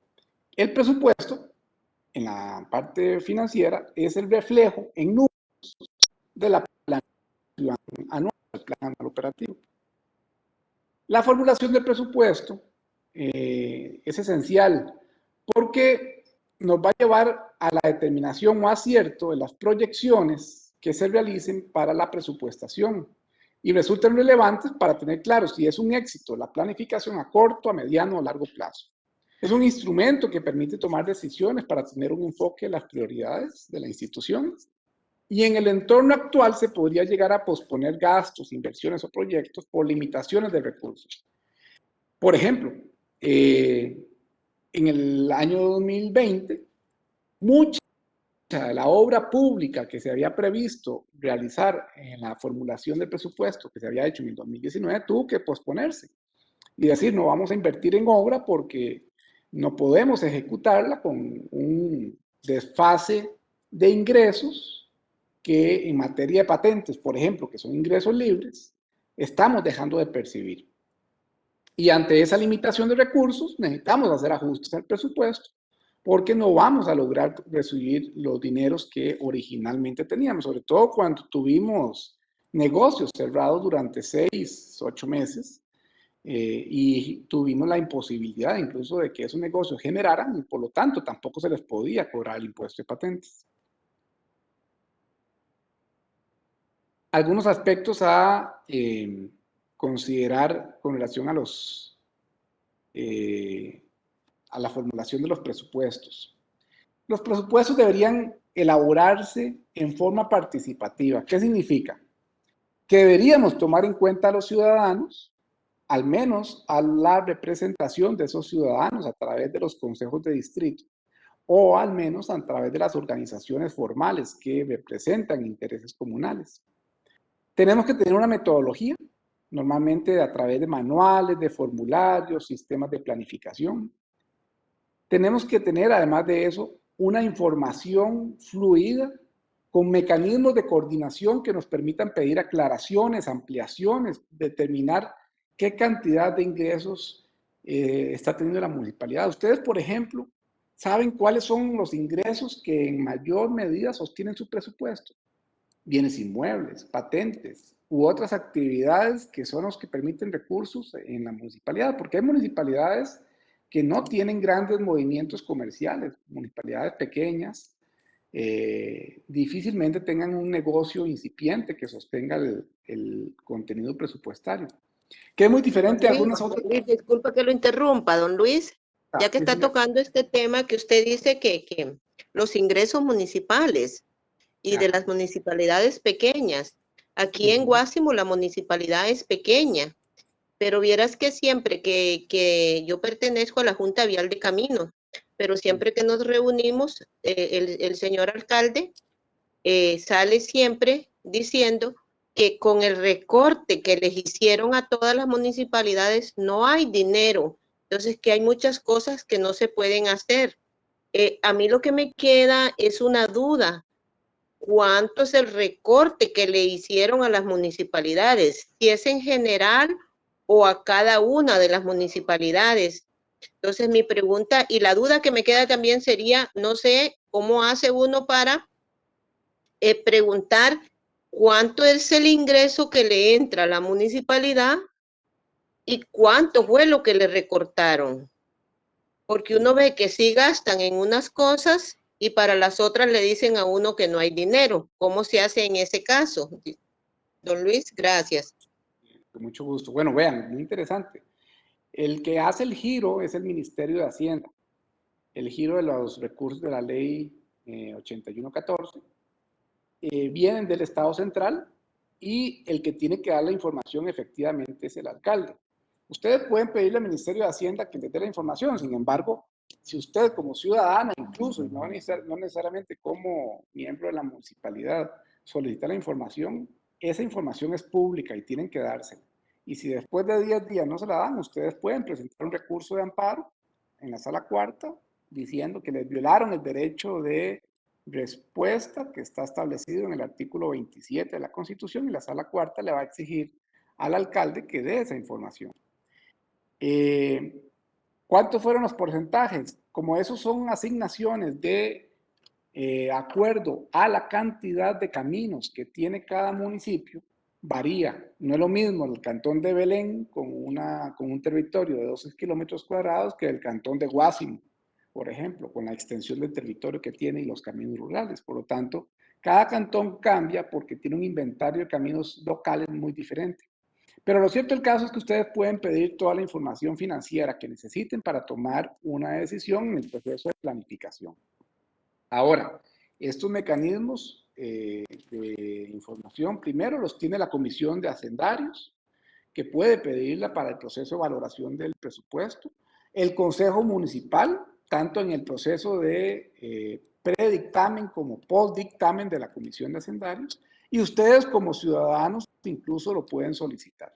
el presupuesto en la parte financiera es el reflejo en números de la planificación anual, el plan anual operativo. La formulación del presupuesto es esencial porque nos va a llevar a la determinación o acierto de las proyecciones que se realicen para la presupuestación y resultan relevantes para tener claro si es un éxito la planificación a corto, a mediano o largo plazo. Es un instrumento que permite tomar decisiones para tener un enfoque en las prioridades de la institución y en el entorno actual se podría llegar a posponer gastos, inversiones o proyectos por limitaciones de recursos. Por ejemplo, en el año 2020, mucha de la obra pública que se había previsto realizar en la formulación del presupuesto que se había hecho en el 2019 tuvo que posponerse y decir, no vamos a invertir en obra porque no podemos ejecutarla con un desfase de ingresos que en materia de patentes, por ejemplo, que son ingresos libres, estamos dejando de percibir. Y ante esa limitación de recursos, necesitamos hacer ajustes al presupuesto porque no vamos a lograr recibir los dineros que originalmente teníamos, sobre todo cuando tuvimos negocios cerrados durante 6, 8 meses y tuvimos la imposibilidad incluso de que esos negocios generaran y por lo tanto tampoco se les podía cobrar el impuesto de patentes. Algunos aspectos a considerar con relación a la formulación de los presupuestos. Los presupuestos deberían elaborarse en forma participativa. ¿Qué significa? Que deberíamos tomar en cuenta a los ciudadanos, al menos a la representación de esos ciudadanos a través de los consejos de distrito, o al menos a través de las organizaciones formales que representan intereses comunales. Tenemos que tener una metodología, normalmente a través de manuales, de formularios, sistemas de planificación. Tenemos que tener, además de eso, una información fluida con mecanismos de coordinación que nos permitan pedir aclaraciones, ampliaciones, determinar qué cantidad de ingresos está teniendo la municipalidad. Ustedes, por ejemplo, saben cuáles son los ingresos que en mayor medida sostienen su presupuesto. Bienes inmuebles, patentes u otras actividades que son los que permiten recursos en la municipalidad, porque hay municipalidades que no tienen grandes movimientos comerciales, municipalidades pequeñas, difícilmente tengan un negocio incipiente que sostenga el contenido presupuestario, que es muy diferente a algunas otras. Luis, disculpa que lo interrumpa, don Luis, ya que Sí, está señor. tocando este tema que usted dice que los ingresos municipales y de las municipalidades pequeñas. Aquí en Guásimo la municipalidad es pequeña, pero vieras que siempre que yo pertenezco a la Junta Vial de Caminos, pero siempre que nos reunimos, el señor alcalde sale siempre diciendo que con el recorte que les hicieron a todas las municipalidades no hay dinero. Entonces, que hay muchas cosas que no se pueden hacer. A mí lo que me queda es una duda. ¿Cuánto es el recorte que le hicieron a las municipalidades? Si es en general o a cada una de las municipalidades. Entonces, mi pregunta y la duda que me queda también sería, no sé cómo hace uno para preguntar cuánto es el ingreso que le entra a la municipalidad y cuánto fue lo que le recortaron. Porque uno ve que sí gastan en unas cosas y para las otras le dicen a uno que no hay dinero. ¿Cómo se hace en ese caso? Don Luis, gracias. Con mucho gusto. Bueno, vean, muy interesante. El que hace el giro es el Ministerio de Hacienda. El giro de los recursos de la ley 8114 vienen del Estado central y el que tiene que dar la información efectivamente es el alcalde. Ustedes pueden pedirle al Ministerio de Hacienda que les dé la información, sin embargo, si usted como ciudadana, incluso no necesariamente como miembro de la municipalidad, solicita la información, esa información es pública y tienen que dársela. Y si después de 10 días no se la dan, ustedes pueden presentar un recurso de amparo en la sala cuarta diciendo que les violaron el derecho de respuesta que está establecido en el artículo 27 de la Constitución y la sala cuarta le va a exigir al alcalde que dé esa información. ¿Cuántos fueron los porcentajes? Como esos son asignaciones de acuerdo a la cantidad de caminos que tiene cada municipio, varía. No es lo mismo el cantón de Belén con un territorio de 12 kilómetros cuadrados que el cantón de Guásimo, por ejemplo, con la extensión del territorio que tiene y los caminos rurales. Por lo tanto, cada cantón cambia porque tiene un inventario de caminos locales muy diferente. Pero lo cierto del caso es que ustedes pueden pedir toda la información financiera que necesiten para tomar una decisión en el proceso de planificación. Ahora, estos mecanismos de información, primero los tiene la Comisión de Hacendarios, que puede pedirla para el proceso de valoración del presupuesto, el Consejo Municipal, tanto en el proceso de predictamen como postdictamen de la Comisión de Hacendarios, y ustedes como ciudadanos incluso lo pueden solicitar.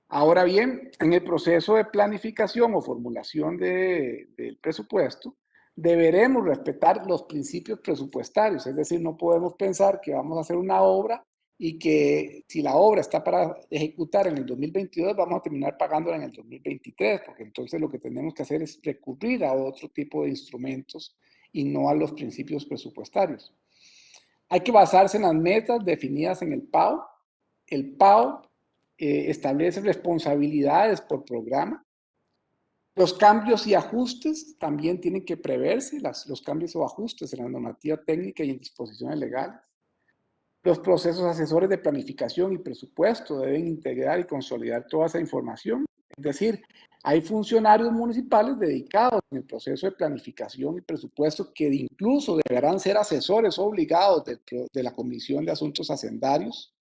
Ahora bien, en el proceso de planificación o formulación del presupuesto, deberemos respetar los principios presupuestarios, es decir, no podemos pensar que vamos a hacer una obra y que si la obra está para ejecutar en el 2022, vamos a terminar pagándola en el 2023, porque entonces lo que tenemos que hacer es recurrir a otro tipo de instrumentos y no a los principios presupuestarios. Hay que basarse en las metas definidas en el PAO. El PAO establece responsabilidades por programa. Los cambios y ajustes también tienen que preverse, los cambios o ajustes en la normativa técnica y en disposiciones legales. Los procesos asesores de planificación y presupuesto deben integrar y consolidar toda esa información. Es decir, hay funcionarios municipales dedicados en el proceso de planificación y presupuesto que incluso deberán ser asesores obligados de la Comisión de Asuntos Hacendarios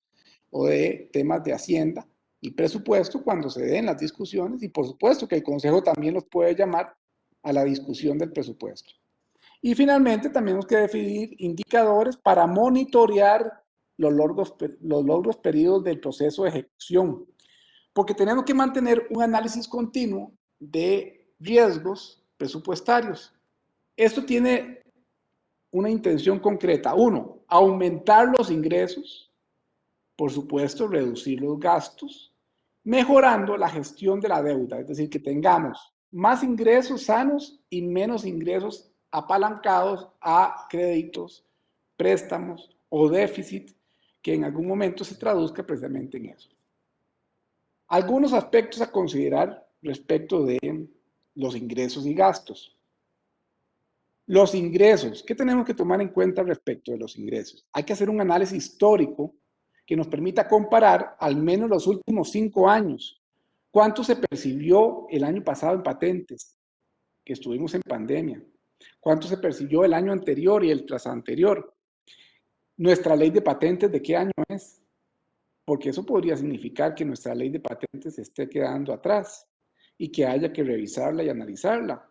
o de temas de Hacienda y presupuesto cuando se den las discusiones, y por supuesto que el Consejo también los puede llamar a la discusión del presupuesto. Y finalmente también tenemos que definir indicadores para monitorear los logros periodos del proceso de ejecución, porque tenemos que mantener un análisis continuo de riesgos presupuestarios. Esto tiene una intención concreta. Uno, aumentar los ingresos, por supuesto, reducir los gastos, mejorando la gestión de la deuda, es decir, que tengamos más ingresos sanos y menos ingresos apalancados a créditos, préstamos o déficit que en algún momento se traduzca precisamente en eso. Algunos aspectos a considerar respecto de los ingresos y gastos. Los ingresos, ¿qué tenemos que tomar en cuenta respecto de los ingresos? Hay que hacer un análisis histórico que nos permita comparar al menos los últimos 5 años. ¿Cuánto se percibió el año pasado en patentes, que estuvimos en pandemia? ¿Cuánto se percibió el año anterior y el tras anterior? ¿Nuestra ley de patentes de qué año es? Porque eso podría significar que nuestra ley de patentes se esté quedando atrás y que haya que revisarla y analizarla.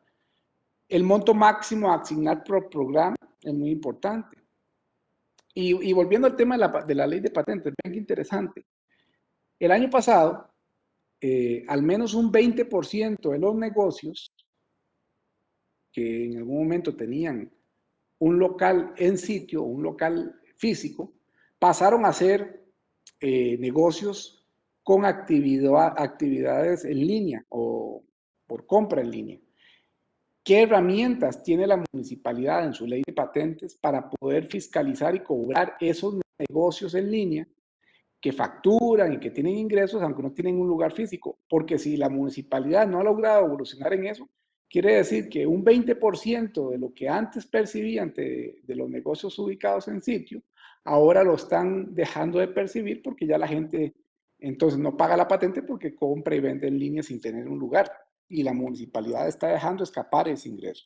El monto máximo a asignar por programa es muy importante. Y volviendo al tema de la ley de patentes, vean qué interesante. El año pasado, al menos un 20% de los negocios que en algún momento tenían un local en sitio, un local físico, pasaron a ser negocios con actividades en línea o por compra en línea. ¿Qué herramientas tiene la municipalidad en su ley de patentes para poder fiscalizar y cobrar esos negocios en línea que facturan y que tienen ingresos aunque no tienen un lugar físico? Porque si la municipalidad no ha logrado evolucionar en eso, quiere decir que un 20% de lo que antes percibían de los negocios ubicados en sitio, ahora lo están dejando de percibir porque ya la gente entonces no paga la patente porque compra y vende en línea sin tener un lugar. Y la municipalidad está dejando escapar ese ingreso.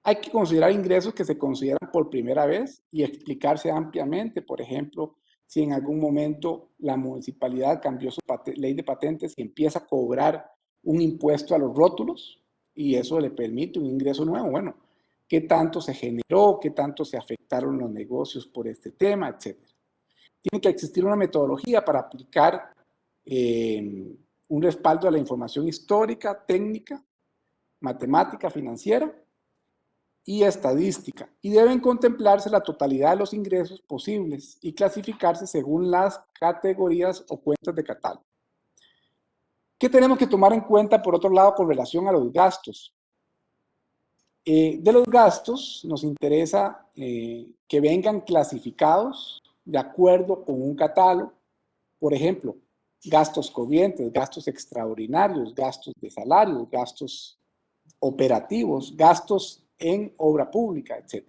Hay que considerar ingresos que se consideran por primera vez y explicarse ampliamente. Por ejemplo, si en algún momento la municipalidad cambió su ley de patentes y empieza a cobrar un impuesto a los rótulos y eso le permite un ingreso nuevo. Bueno, ¿qué tanto se generó? ¿Qué tanto se afectaron los negocios por este tema? Etcétera. Tiene que existir una metodología para aplicar un respaldo a la información histórica, técnica, matemática, financiera y estadística. Y deben contemplarse la totalidad de los ingresos posibles y clasificarse según las categorías o cuentas de catálogo. ¿Qué tenemos que tomar en cuenta, por otro lado, con relación a los gastos? De los gastos nos interesa que vengan clasificados de acuerdo con un catálogo. Por ejemplo, gastos corrientes, gastos extraordinarios, gastos de salarios, gastos operativos, gastos en obra pública, etc.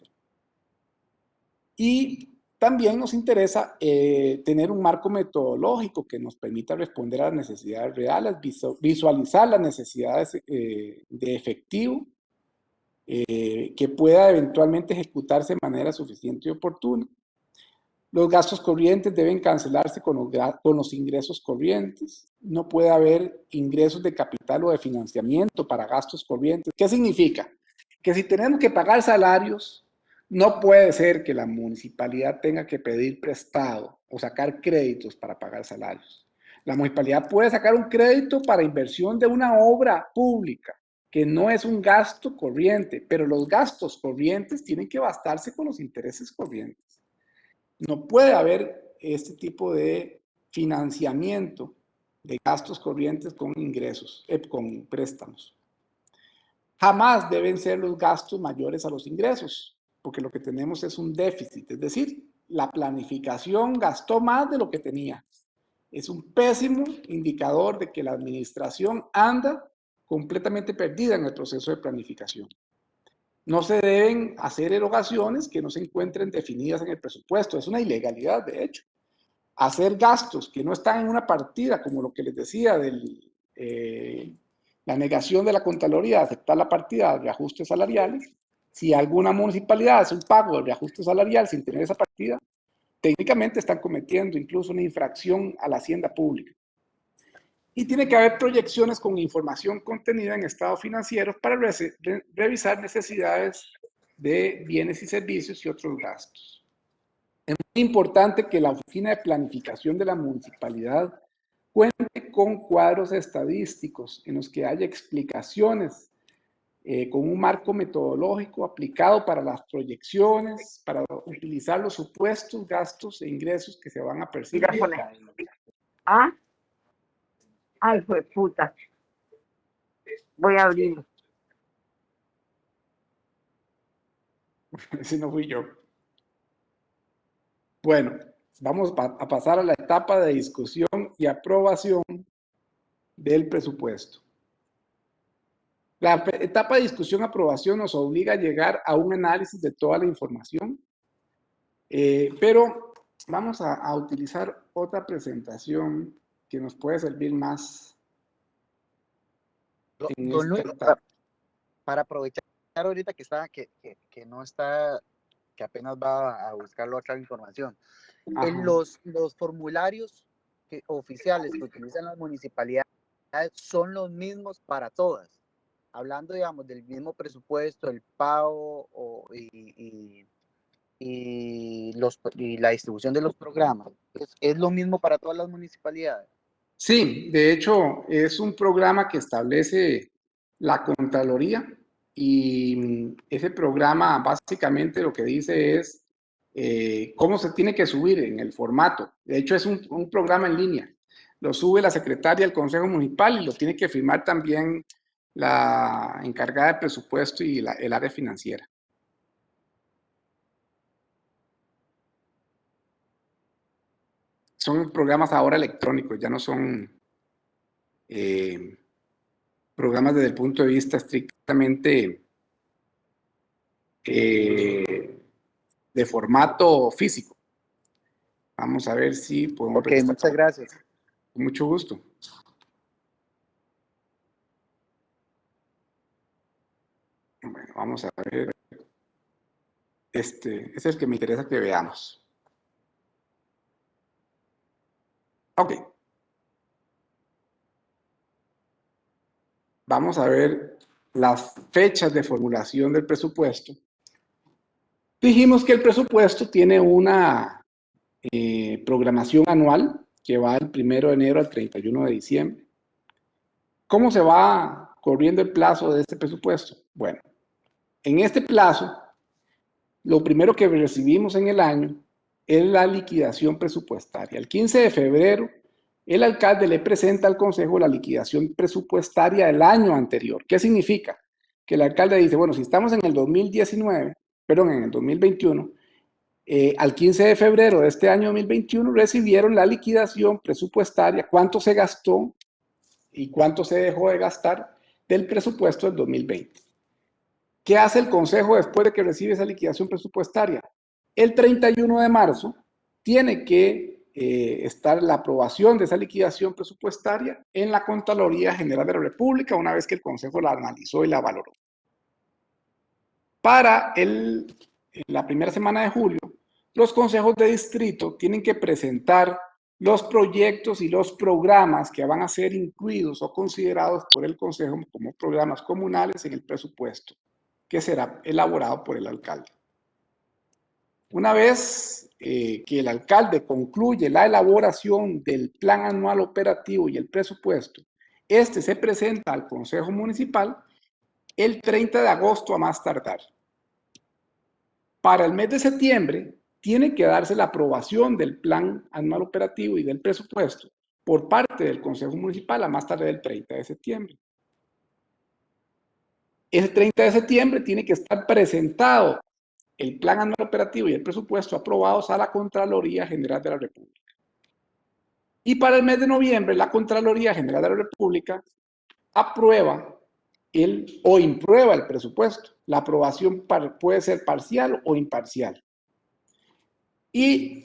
Y también nos interesa tener un marco metodológico que nos permita responder a las necesidades reales, visualizar las necesidades de efectivo, que pueda eventualmente ejecutarse de manera suficiente y oportuna. Los gastos corrientes deben cancelarse con los ingresos corrientes. No puede haber ingresos de capital o de financiamiento para gastos corrientes. ¿Qué significa? Que si tenemos que pagar salarios, no puede ser que la municipalidad tenga que pedir prestado o sacar créditos para pagar salarios. La municipalidad puede sacar un crédito para inversión de una obra pública, que no es un gasto corriente, pero los gastos corrientes tienen que bastarse con los intereses corrientes. No puede haber este tipo de financiamiento de gastos corrientes con ingresos, con préstamos. Jamás deben ser los gastos mayores a los ingresos, porque lo que tenemos es un déficit, es decir, la planificación gastó más de lo que tenía Es un pésimo indicador de que la administración anda completamente perdida en el proceso de planificación. No se deben hacer erogaciones que no se encuentren definidas en el presupuesto. Es una ilegalidad, de hecho. Hacer gastos que no están en una partida, como lo que les decía de la negación de la Contraloría de aceptar la partida de reajustes salariales. Si alguna municipalidad hace un pago de reajuste salarial sin tener esa partida, técnicamente están cometiendo incluso una infracción a la hacienda pública. Y tiene que haber proyecciones con información contenida en estados financieros para revisar necesidades de bienes y servicios y otros gastos. Es muy importante que la Oficina de Planificación de la Municipalidad cuente con cuadros estadísticos en los que haya explicaciones con un marco metodológico aplicado para las proyecciones, para utilizar los supuestos gastos e ingresos que se van a percibir. ¿Ah? Ay, fue puta. Voy a abrirlo. Ese no fui yo. Bueno, vamos a pasar a la etapa de discusión y aprobación del presupuesto. La etapa de discusión y aprobación nos obliga a llegar a un análisis de toda la información, pero vamos a utilizar otra presentación que nos puede servir más en Don esta Luis, etapa. para aprovechar ahorita que está, que no está, que apenas va a buscar la otra información. En los formularios oficiales que utilizan las municipalidades son los mismos para todas. Hablando, digamos, del mismo presupuesto, el pago y la distribución de los programas. ¿Es lo mismo para todas las municipalidades? Sí, de hecho, es un programa que establece la Contraloría y ese programa básicamente lo que dice es cómo se tiene que subir en el formato. De hecho, es un programa en línea. Lo sube la secretaria del Consejo Municipal y lo tiene que firmar también la encargada de presupuesto y el área financiera. Son programas ahora electrónicos, ya no son programas desde el punto de vista estrictamente de formato físico. Vamos a ver si podemos ver. Ok, muchas gracias. Con mucho gusto. Bueno, vamos a ver. Este es el que me interesa que veamos. Ok. Vamos a ver las fechas de formulación del presupuesto. Dijimos que el presupuesto tiene una programación anual que va del 1 de enero al 31 de diciembre. ¿Cómo se va corriendo el plazo de este presupuesto? Bueno, en este plazo, lo primero que recibimos en el año es la liquidación presupuestaria. El 15 de febrero, el alcalde le presenta al Consejo la liquidación presupuestaria del año anterior. ¿Qué significa? Que el alcalde dice, bueno, si estamos en el 2019, perdón, en el 2021, al 15 de febrero de este año 2021 recibieron la liquidación presupuestaria, cuánto se gastó y cuánto se dejó de gastar del presupuesto del 2020. ¿Qué hace el Consejo después de que recibe esa liquidación presupuestaria? El 31 de marzo tiene que estar la aprobación de esa liquidación presupuestaria en la Contraloría General de la República una vez que el Consejo la analizó y la valoró. Para la primera semana de julio, los consejos de distrito tienen que presentar los proyectos y los programas que van a ser incluidos o considerados por el Consejo como programas comunales en el presupuesto, que será elaborado por el alcalde. Una vez que el alcalde concluye la elaboración del plan anual operativo y el presupuesto, este se presenta al Consejo Municipal el 30 de agosto a más tardar. Para el mes de septiembre, tiene que darse la aprobación del plan anual operativo y del presupuesto por parte del Consejo Municipal a más tarde del 30 de septiembre. Ese 30 de septiembre tiene que estar presentado el plan anual operativo y el presupuesto aprobados a la Contraloría General de la República. Y para el mes de noviembre, la Contraloría General de la República aprueba o imprueba el presupuesto. La aprobación puede ser parcial o imparcial. Y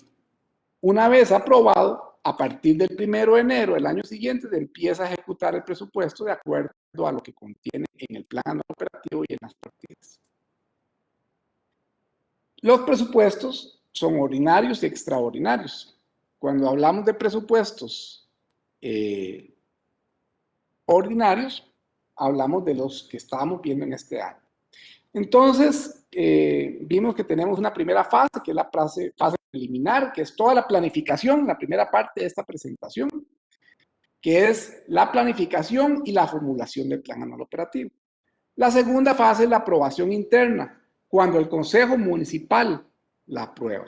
una vez aprobado, a partir del 1 de enero del año siguiente, se empieza a ejecutar el presupuesto de acuerdo a lo que contiene en el plan operativo y en las partidas. Los presupuestos son ordinarios y extraordinarios. Cuando hablamos de presupuestos ordinarios, hablamos de los que estábamos viendo en este año. Entonces, vimos que tenemos una primera fase, que es la fase preliminar, que es toda la planificación, la primera parte de esta presentación, que es la planificación y la formulación del plan anual operativo. La segunda fase es la aprobación interna, cuando el Consejo Municipal la aprueba.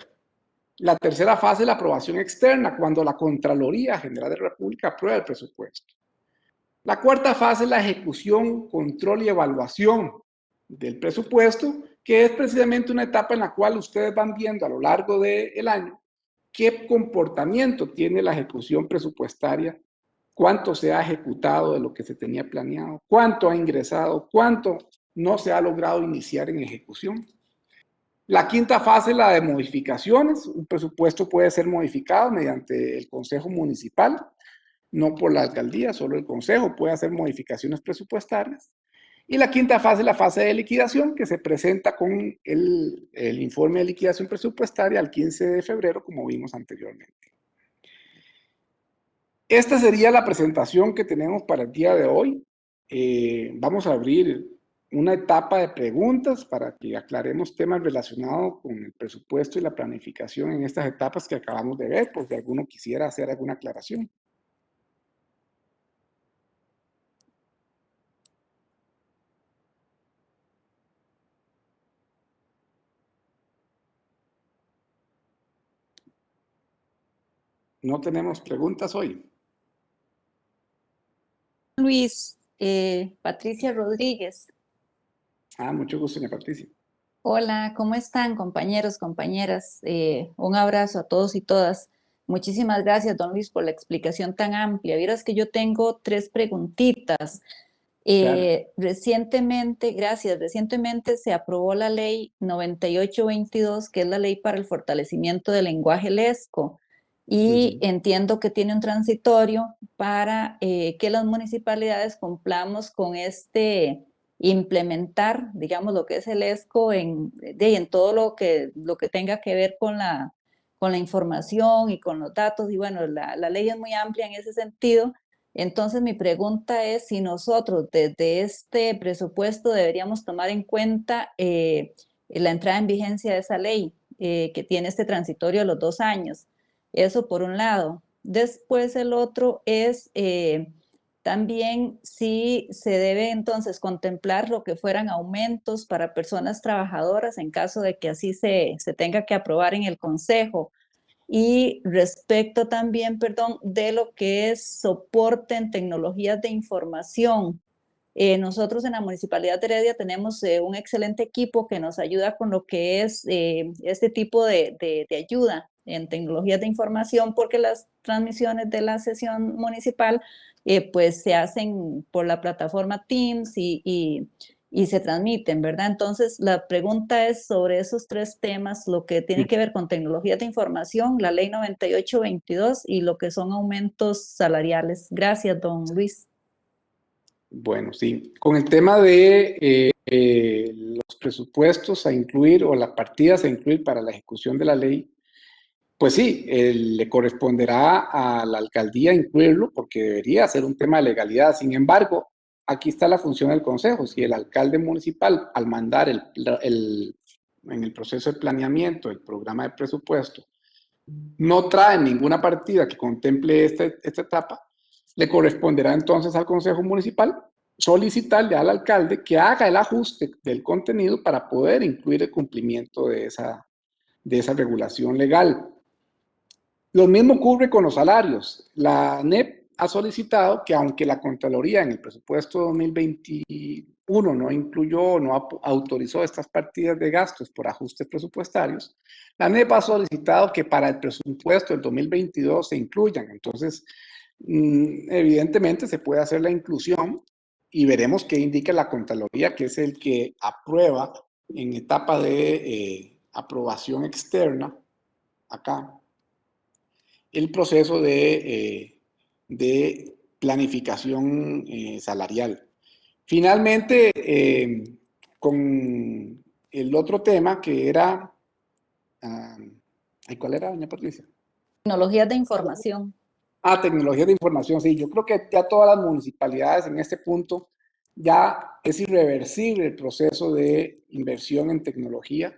La tercera fase es la aprobación externa, cuando la Contraloría General de la República aprueba el presupuesto. La cuarta fase es la ejecución, control y evaluación del presupuesto, que es precisamente una etapa en la cual ustedes van viendo a lo largo del año qué comportamiento tiene la ejecución presupuestaria, cuánto se ha ejecutado de lo que se tenía planeado, cuánto ha ingresado, cuánto no se ha logrado iniciar en ejecución. La quinta fase es la de modificaciones. Un presupuesto puede ser modificado mediante el Consejo Municipal, no por la alcaldía, solo el Consejo puede hacer modificaciones presupuestarias. Y la quinta fase es la fase de liquidación, que se presenta con el informe de liquidación presupuestaria al 15 de febrero, como vimos anteriormente. Esta sería la presentación que tenemos para el día de hoy. Vamos a abrir una etapa de preguntas para que aclaremos temas relacionados con el presupuesto y la planificación en estas etapas que acabamos de ver, por si alguno quisiera hacer alguna aclaración. No tenemos preguntas hoy. Luis, Patricia Rodríguez. Mucho gusto, doña Patricia. Hola, ¿cómo están, compañeros, compañeras? Un abrazo a todos y todas. Muchísimas gracias, don Luis, por la explicación tan amplia. Vieras que yo tengo 3 preguntitas. Claro. Recientemente se aprobó la ley 9822, que es la ley para el fortalecimiento del lenguaje lesco, y entiendo que tiene un transitorio para que las municipalidades cumplamos con implementar, digamos, lo que es el ESCO en todo lo que tenga que ver con la información y con los datos. Y bueno, la ley es muy amplia en ese sentido. Entonces, mi pregunta es si nosotros desde este presupuesto deberíamos tomar en cuenta la entrada en vigencia de esa ley que tiene este transitorio de los 2 años. Eso por un lado. Después el otro es también si se debe entonces contemplar lo que fueran aumentos para personas trabajadoras en caso de que así se tenga que aprobar en el Consejo. Y respecto también, perdón, de lo que es soporte en tecnologías de información. Nosotros en la Municipalidad de Heredia tenemos un excelente equipo que nos ayuda con lo que es este tipo de ayuda en tecnologías de información, porque las transmisiones de la sesión municipal pues se hacen por la plataforma Teams y se transmiten, ¿verdad? Entonces, la pregunta es sobre esos 3 temas, lo que tiene que ver con tecnologías de información, la ley 9822 y lo que son aumentos salariales. Gracias, don Luis. Bueno, sí. Con el tema de los presupuestos a incluir o las partidas a incluir para la ejecución de la ley, pues sí, le corresponderá a la alcaldía incluirlo porque debería ser un tema de legalidad. Sin embargo, aquí está la función del consejo. Si el alcalde municipal, al mandar en el proceso de planeamiento el programa de presupuesto, no trae ninguna partida que contemple esta etapa, le corresponderá entonces al consejo municipal solicitarle al alcalde que haga el ajuste del contenido para poder incluir el cumplimiento de esa regulación legal. Lo mismo ocurre con los salarios. La ANEP ha solicitado que aunque la Contraloría en el presupuesto 2020, uno, no incluyó, no autorizó estas partidas de gastos por ajustes presupuestarios, la ANEP ha solicitado que para el presupuesto del 2022 se incluyan. Entonces, evidentemente se puede hacer la inclusión y veremos qué indica la Contraloría, que es el que aprueba en etapa de aprobación externa, acá, el proceso de planificación salarial. Finalmente, con el otro tema que era, ¿cuál era, doña Patricia? Tecnologías de información. Tecnologías de información, sí. Yo creo que ya todas las municipalidades en este punto ya es irreversible el proceso de inversión en tecnología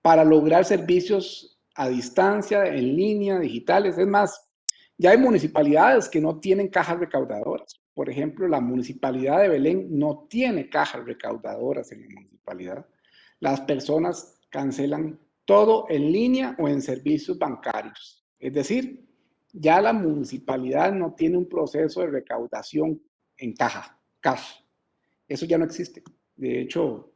para lograr servicios a distancia, en línea, digitales. Es más, ya hay municipalidades que no tienen cajas recaudadoras. Por ejemplo, la municipalidad de Belén no tiene cajas recaudadoras en la municipalidad. Las personas cancelan todo en línea o en servicios bancarios. Es decir, ya la municipalidad no tiene un proceso de recaudación en cash. Eso ya no existe. De hecho,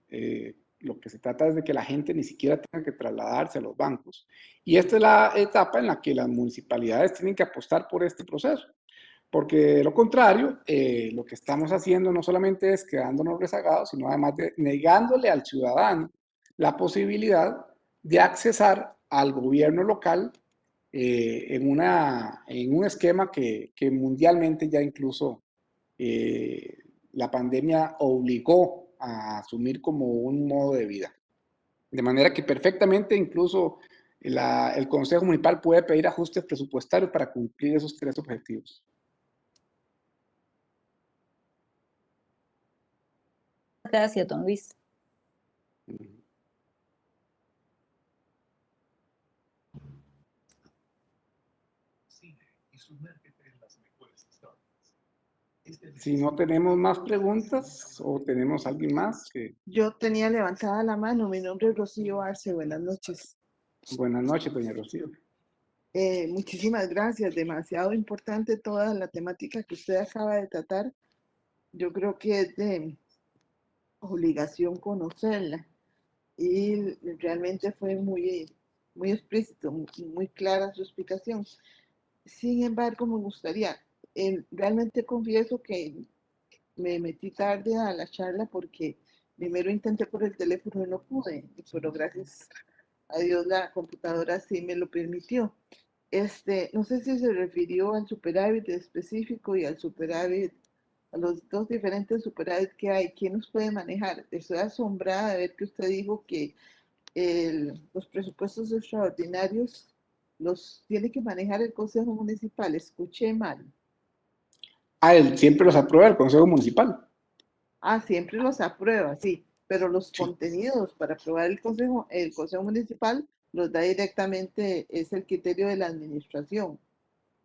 lo que se trata es de que la gente ni siquiera tenga que trasladarse a los bancos. Y esta es la etapa en la que las municipalidades tienen que apostar por este proceso. Porque de lo contrario, lo que estamos haciendo no solamente es quedándonos rezagados, sino además de negándole al ciudadano la posibilidad de accesar al gobierno local en un esquema que mundialmente ya incluso la pandemia obligó a asumir como un modo de vida. De manera que perfectamente incluso el Consejo Municipal puede pedir ajustes presupuestarios para cumplir esos 3 objetivos. Gracias, don Luis. Si no tenemos más preguntas o tenemos alguien más. Yo tenía levantada la mano. Mi nombre es Rocío Arce. Buenas noches. Buenas noches, doña Rocío. Muchísimas gracias. Demasiado importante toda la temática que usted acaba de tratar. Yo creo que es de obligación conocerla. Y realmente fue muy explícito, muy clara su explicación. Sin embargo, me gustaría, realmente confieso que me metí tarde a la charla porque primero intenté por el teléfono y no pude, pero gracias a Dios la computadora sí me lo permitió. No sé si se refirió al superávit específico y al superávit, a los dos diferentes superávit que hay. ¿Quién nos puede manejar? Estoy asombrada de ver que usted dijo que los presupuestos extraordinarios los tiene que manejar el Consejo Municipal. Escuché mal. Él siempre los aprueba el Consejo Municipal. Siempre los aprueba, sí, pero los Sí. contenidos para aprobar el Consejo Municipal los da directamente, es el criterio de la administración.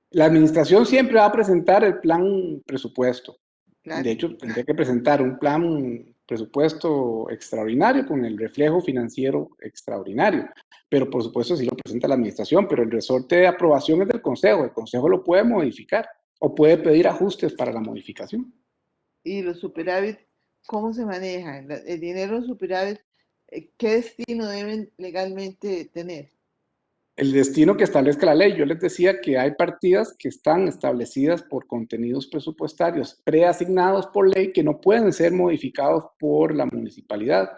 La administración siempre va a presentar el plan presupuesto. Claro. De hecho, tendría que presentar un plan presupuesto extraordinario con el reflejo financiero extraordinario. Pero por supuesto sí lo presenta la administración, pero el resorte de aprobación es del Consejo. El Consejo lo puede modificar o puede pedir ajustes para la modificación. Y los superávit, ¿cómo se manejan? El dinero superávit, ¿qué destino deben legalmente tener? El destino que establezca la ley. Yo les decía que hay partidas que están establecidas por contenidos presupuestarios preasignados por ley que no pueden ser modificados por la municipalidad.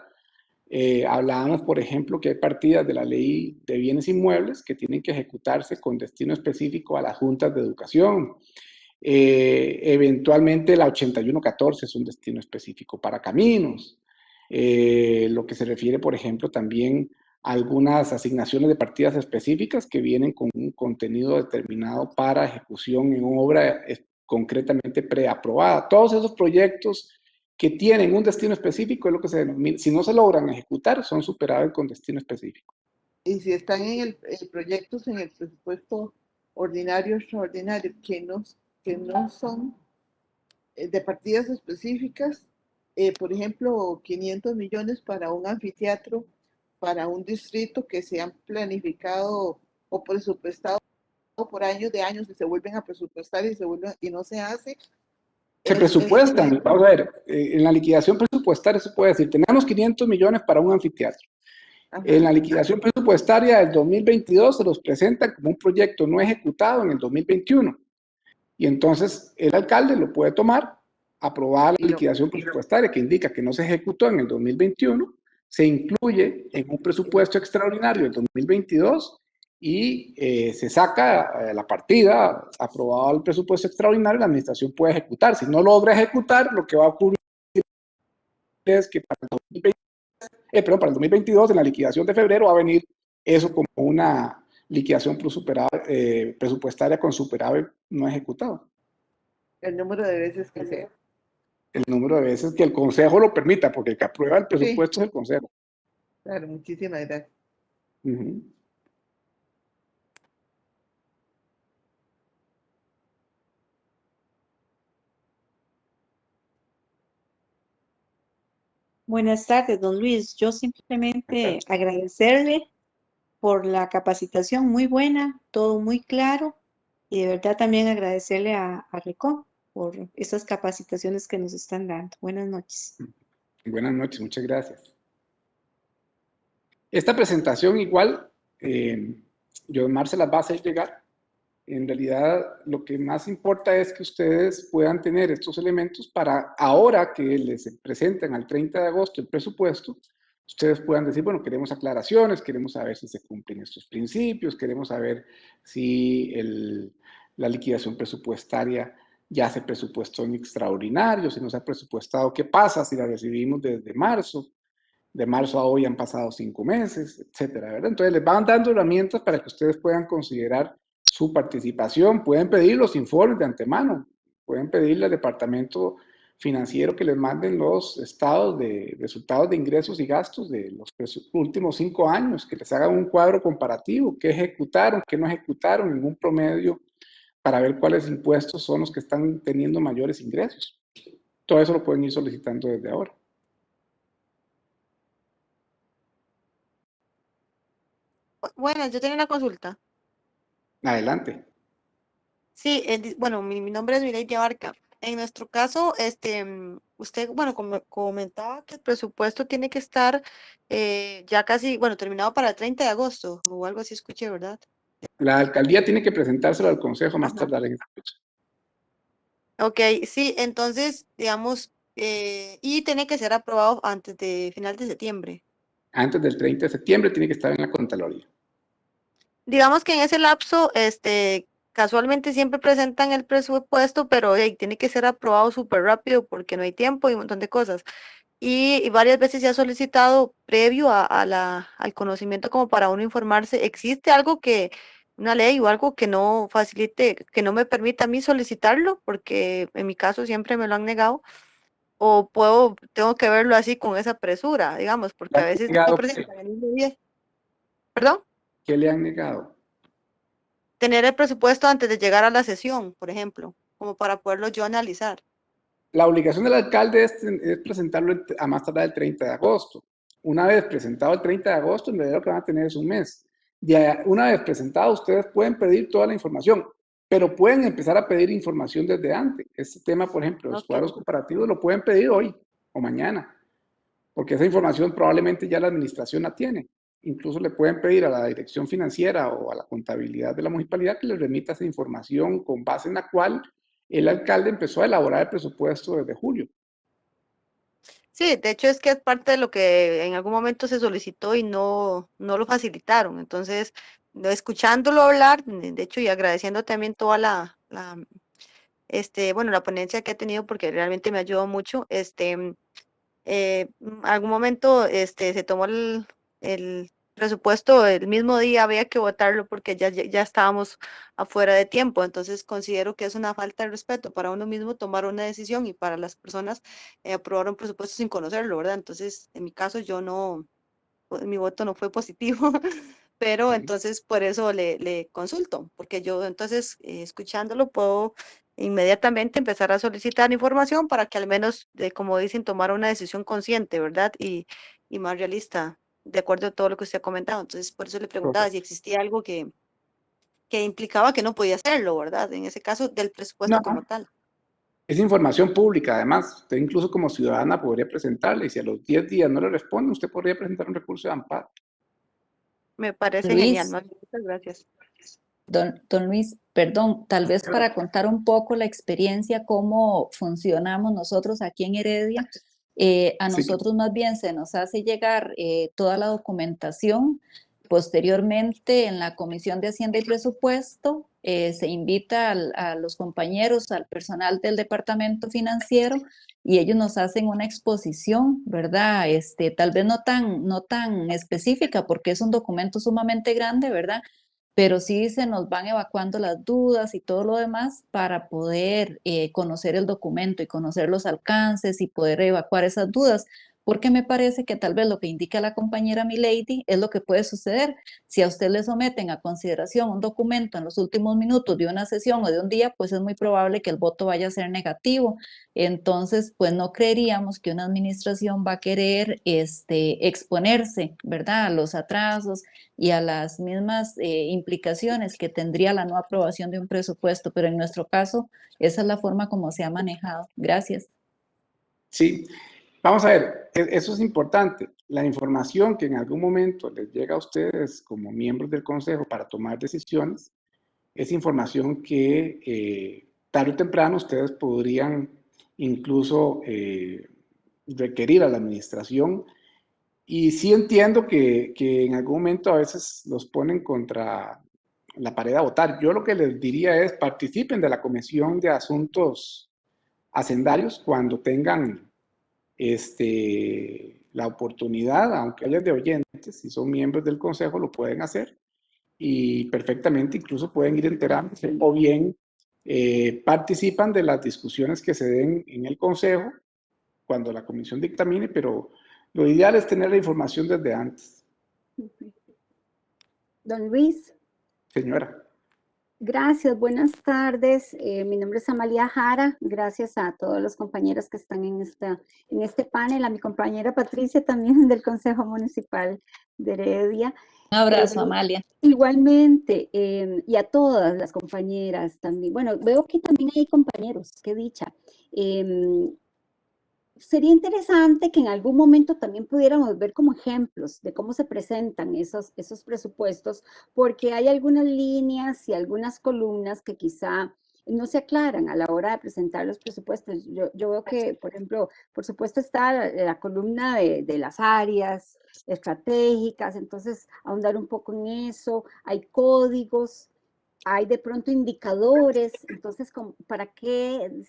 Hablábamos, por ejemplo, que hay partidas de la ley de bienes inmuebles que tienen que ejecutarse con destino específico a las juntas de educación. Eventualmente la 8114 es un destino específico para caminos. Lo que se refiere, por ejemplo, también a algunas asignaciones de partidas específicas que vienen con un contenido determinado para ejecución en obra concretamente preaprobada. Todos esos proyectos que tienen un destino específico es lo que se denomina, si no se logran ejecutar, son superables con destino específico. Y si están en el proyectos en el presupuesto ordinario, extraordinario, que no son de partidas específicas, por ejemplo, 500 millones para un anfiteatro, para un distrito que se han planificado o presupuestado por años de años y se vuelven a presupuestar y no se hace, Se presupuestan, vamos a ver, en la liquidación presupuestaria se puede decir, tenemos 500 millones para un anfiteatro. En la liquidación presupuestaria del 2022 se los presenta como un proyecto no ejecutado en el 2021. Y entonces el alcalde lo puede tomar, aprobar la liquidación presupuestaria que indica que no se ejecutó en el 2021, se incluye en un presupuesto extraordinario del 2022 y se saca la partida, aprobado el presupuesto extraordinario, la administración puede ejecutar. Si no logra ejecutar, lo que va a ocurrir es que para el 2022, en la liquidación de febrero, va a venir eso como una liquidación presupuestaria con superávit no ejecutado. El número de veces que sea. El número de veces que el Consejo lo permita, porque el que aprueba el presupuesto es el Consejo. Claro, muchísimas gracias. Uh-huh. Buenas tardes, don Luis. Yo simplemente agradecerle por la capacitación muy buena, todo muy claro, y de verdad también agradecerle a RECON por estas capacitaciones que nos están dando. Buenas noches. Buenas noches, muchas gracias. Esta presentación igual, yo Mar se las va a hacer llegar. En realidad, lo que más importa es que ustedes puedan tener estos elementos para ahora que les presentan al 30 de agosto el presupuesto, ustedes puedan decir, bueno, queremos aclaraciones, queremos saber si se cumplen estos principios, queremos saber si la liquidación presupuestaria ya se presupuestó en extraordinario, si no se ha presupuestado, qué pasa si la recibimos desde marzo. De marzo a hoy han pasado 5 meses, etcétera, ¿verdad? Entonces les van dando herramientas para que ustedes puedan considerar su participación, pueden pedir los informes de antemano, pueden pedirle al departamento financiero que les manden los estados de resultados de ingresos y gastos de los últimos 5 años, que les hagan un cuadro comparativo, qué ejecutaron, qué no ejecutaron en un promedio para ver cuáles impuestos son los que están teniendo mayores ingresos. Todo eso lo pueden ir solicitando desde ahora. Bueno, yo tenía una consulta. Adelante. Sí, bueno, mi nombre es Mireille Abarca. En nuestro caso, usted, bueno, comentaba que el presupuesto tiene que estar ya casi, bueno, terminado para el 30 de agosto o algo así, escuché, ¿verdad? La alcaldía tiene que presentárselo al consejo más Ajá. tardar en esa fecha. Ok, sí, entonces, digamos, y tiene que ser aprobado antes de final de septiembre. Antes del 30 de septiembre tiene que estar en la Contraloría. Digamos que en ese lapso, casualmente siempre presentan el presupuesto, pero tiene que ser aprobado súper rápido porque no hay tiempo y un montón de cosas. Y varias veces se ha solicitado previo al conocimiento como para uno informarse. ¿Existe algo una ley o algo que no facilite, que no me permita a mí solicitarlo? Porque en mi caso siempre me lo han negado. O tengo que verlo así con esa presura, digamos, porque a veces no presentan el mismo día. ¿Perdón? ¿Qué le han negado? Tener el presupuesto antes de llegar a la sesión, por ejemplo, como para poderlo yo analizar. La obligación del alcalde es presentarlo a más tardar el 30 de agosto. Una vez presentado el 30 de agosto, en realidad lo que van a tener es un mes. Una vez presentado, ustedes pueden pedir toda la información, pero pueden empezar a pedir información desde antes. Este tema, por ejemplo, los cuadros comparativos lo pueden pedir hoy o mañana, porque esa información probablemente ya la administración la tiene. Incluso le pueden pedir a la dirección financiera o a la contabilidad de la municipalidad que les remita esa información con base en la cual el alcalde empezó a elaborar el presupuesto desde julio. Sí, de hecho es que es parte de lo que en algún momento se solicitó y no lo facilitaron. Entonces, escuchándolo hablar, de hecho, y agradeciendo también toda bueno, la ponencia que ha tenido porque realmente me ayudó mucho, algún momento se tomó el presupuesto el mismo día, había que votarlo porque ya estábamos afuera de tiempo. Entonces considero que es una falta de respeto para uno mismo tomar una decisión y para las personas aprobar un presupuesto sin conocerlo, ¿verdad? Entonces, en mi caso, mi voto no fue positivo. Pero entonces por eso le consulto, porque yo entonces escuchándolo puedo inmediatamente empezar a solicitar información para que al menos, como dicen, tomar una decisión consciente, ¿verdad? Y más realista, de acuerdo a todo lo que usted ha comentado. Entonces, por eso le preguntaba si existía algo que implicaba que no podía hacerlo, ¿verdad? En ese caso, del presupuesto como tal. Es información pública, además. Usted incluso como ciudadana podría presentarla y si a los 10 días no le responde, usted podría presentar un recurso de amparo. Me parece genial, Luis, muchas gracias. don Luis, perdón, tal vez para contar un poco la experiencia, cómo funcionamos nosotros aquí en Heredia, a Sí. nosotros más bien se nos hace llegar toda la documentación. Posteriormente, en la Comisión de Hacienda y Presupuesto, se invita a los compañeros, al personal del departamento financiero, y ellos nos hacen una exposición, ¿verdad? Tal vez no tan específica, porque es un documento sumamente grande, ¿verdad? Pero sí se nos van evacuando las dudas y todo lo demás para poder conocer el documento y conocer los alcances y poder evacuar esas dudas, porque me parece que tal vez lo que indica la compañera Milady es lo que puede suceder. Si a usted le someten a consideración un documento en los últimos minutos de una sesión o de un día, pues es muy probable que el voto vaya a ser negativo. Entonces, pues no creeríamos que una administración va a querer exponerse, ¿verdad?, a los atrasos y a las mismas implicaciones que tendría la no aprobación de un presupuesto, pero en nuestro caso, esa es la forma como se ha manejado. Gracias. Sí, vamos a ver, eso es importante. La información que en algún momento les llega a ustedes como miembros del Consejo para tomar decisiones, es información que tarde o temprano ustedes podrían incluso requerir a la administración. Y sí entiendo que en algún momento a veces los ponen contra la pared a votar. Yo lo que les diría es participen de la Comisión de Asuntos Hacendarios cuando tengan la oportunidad, aunque haya de oyentes, si son miembros del Consejo lo pueden hacer y perfectamente incluso pueden ir enterándose o bien participan de las discusiones que se den en el Consejo cuando la comisión dictamine, pero lo ideal es tener la información desde antes. Don Luis, Señora. gracias, buenas tardes. Mi nombre es Amalia Jara. Gracias a todos los compañeros que están en este panel, a mi compañera Patricia también del Consejo Municipal de Heredia. Un abrazo, Amalia. Igualmente, y a todas las compañeras también. Bueno, veo que también hay compañeros, qué dicha. Sería interesante que en algún momento también pudiéramos ver como ejemplos de cómo se presentan esos presupuestos, porque hay algunas líneas y algunas columnas que quizá no se aclaran a la hora de presentar los presupuestos. Yo veo que, por ejemplo, por supuesto está la columna de las áreas estratégicas, entonces ahondar un poco en eso, hay códigos, hay de pronto indicadores, entonces, ¿para qué?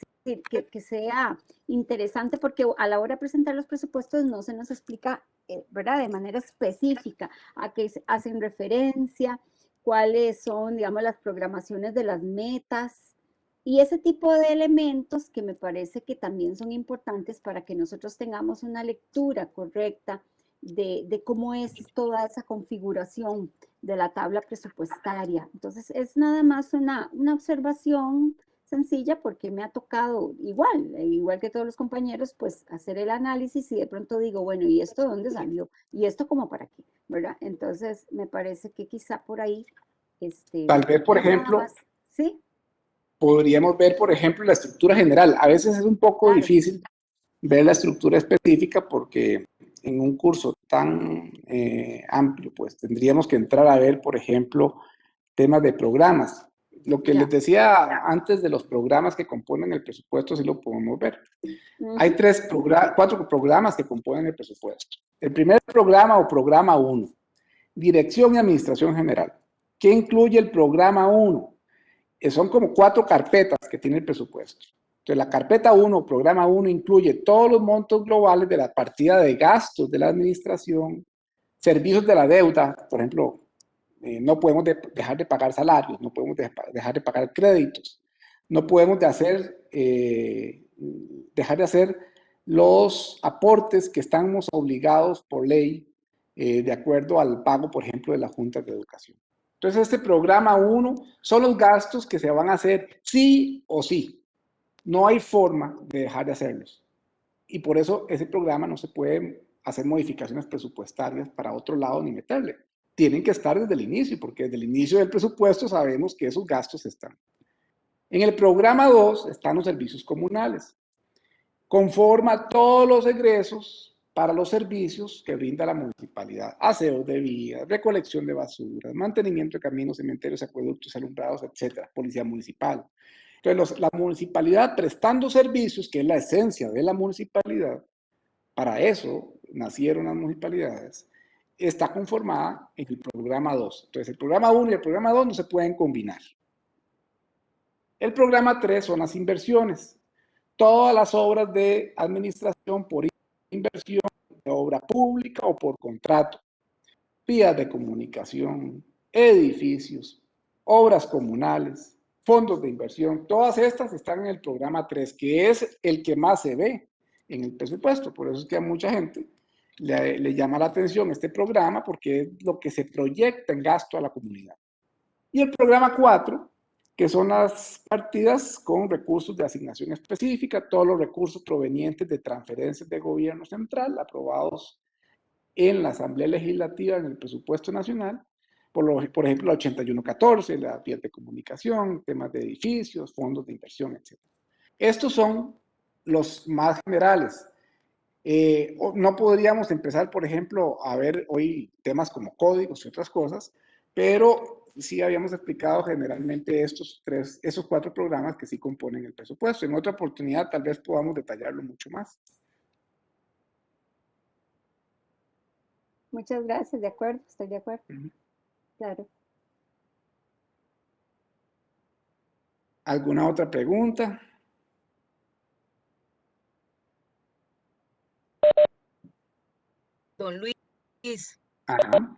Que sea interesante, porque a la hora de presentar los presupuestos no se nos explica, ¿verdad?, de manera específica a qué hacen referencia, cuáles son, digamos, las programaciones de las metas, y ese tipo de elementos que me parece que también son importantes para que nosotros tengamos una lectura correcta de cómo es toda esa configuración de la tabla presupuestaria. Entonces, es nada más una observación sencilla porque me ha tocado igual que todos los compañeros, pues hacer el análisis y de pronto digo, bueno, ¿y esto de dónde salió? ¿Y esto como para qué? ¿Verdad? Entonces, me parece que quizá por ahí, tal vez, por ejemplo, más, ¿sí? Podríamos ver, por ejemplo, la estructura general. A veces es un poco difícil ver la estructura específica porque en un curso tan amplio, pues tendríamos que entrar a ver, por ejemplo, temas de programas. Lo que les decía antes de los programas que componen el presupuesto, sí lo podemos ver. Hay 4 programas que componen el presupuesto. El primer programa o programa 1, Dirección y Administración General. ¿Qué incluye el programa 1? Son como 4 carpetas que tiene el presupuesto. Entonces, la carpeta 1, programa 1, incluye todos los montos globales de la partida de gastos de la administración, servicios de la deuda, por ejemplo, no podemos dejar de pagar salarios, no podemos dejar de pagar créditos, no podemos dejar de hacer los aportes que estamos obligados por ley de acuerdo al pago, por ejemplo, de la Junta de Educación. Entonces, este programa 1 son los gastos que se van a hacer sí o sí. No hay forma de dejar de hacerlos. Y por eso ese programa no se puede hacer modificaciones presupuestarias para otro lado ni meterle. Tienen que estar desde el inicio, porque desde el inicio del presupuesto sabemos que esos gastos están. En el programa 2 están los servicios comunales. Conforma todos los egresos para los servicios que brinda la municipalidad. Aseo de vías, recolección de basuras, mantenimiento de caminos, cementerios, acueductos, alumbrados, etcétera, policía municipal. Entonces, la municipalidad prestando servicios, que es la esencia de la municipalidad, para eso nacieron las municipalidades, está conformada en el programa 2. Entonces, el programa 1 y el programa 2 no se pueden combinar. El programa 3 son las inversiones. Todas las obras de administración por inversión, de obra pública o por contrato, vías de comunicación, edificios, obras comunales, fondos de inversión, todas estas están en el programa 3, que es el que más se ve en el presupuesto. Por eso es que a mucha gente le llama la atención este programa, porque es lo que se proyecta en gasto a la comunidad. Y el programa 4, que son las partidas con recursos de asignación específica, todos los recursos provenientes de transferencias de gobierno central aprobados en la Asamblea Legislativa en el presupuesto nacional, por ejemplo, la 8114, la vías de comunicación, temas de edificios, fondos de inversión, etc. Estos son los más generales. No podríamos empezar, por ejemplo, a ver hoy temas como códigos y otras cosas, pero sí habíamos explicado generalmente esos 4 programas que sí componen el presupuesto. En otra oportunidad tal vez podamos detallarlo mucho más. Muchas gracias, de acuerdo, estoy de acuerdo. Claro. ¿Alguna otra pregunta? Don Luis, Ajá.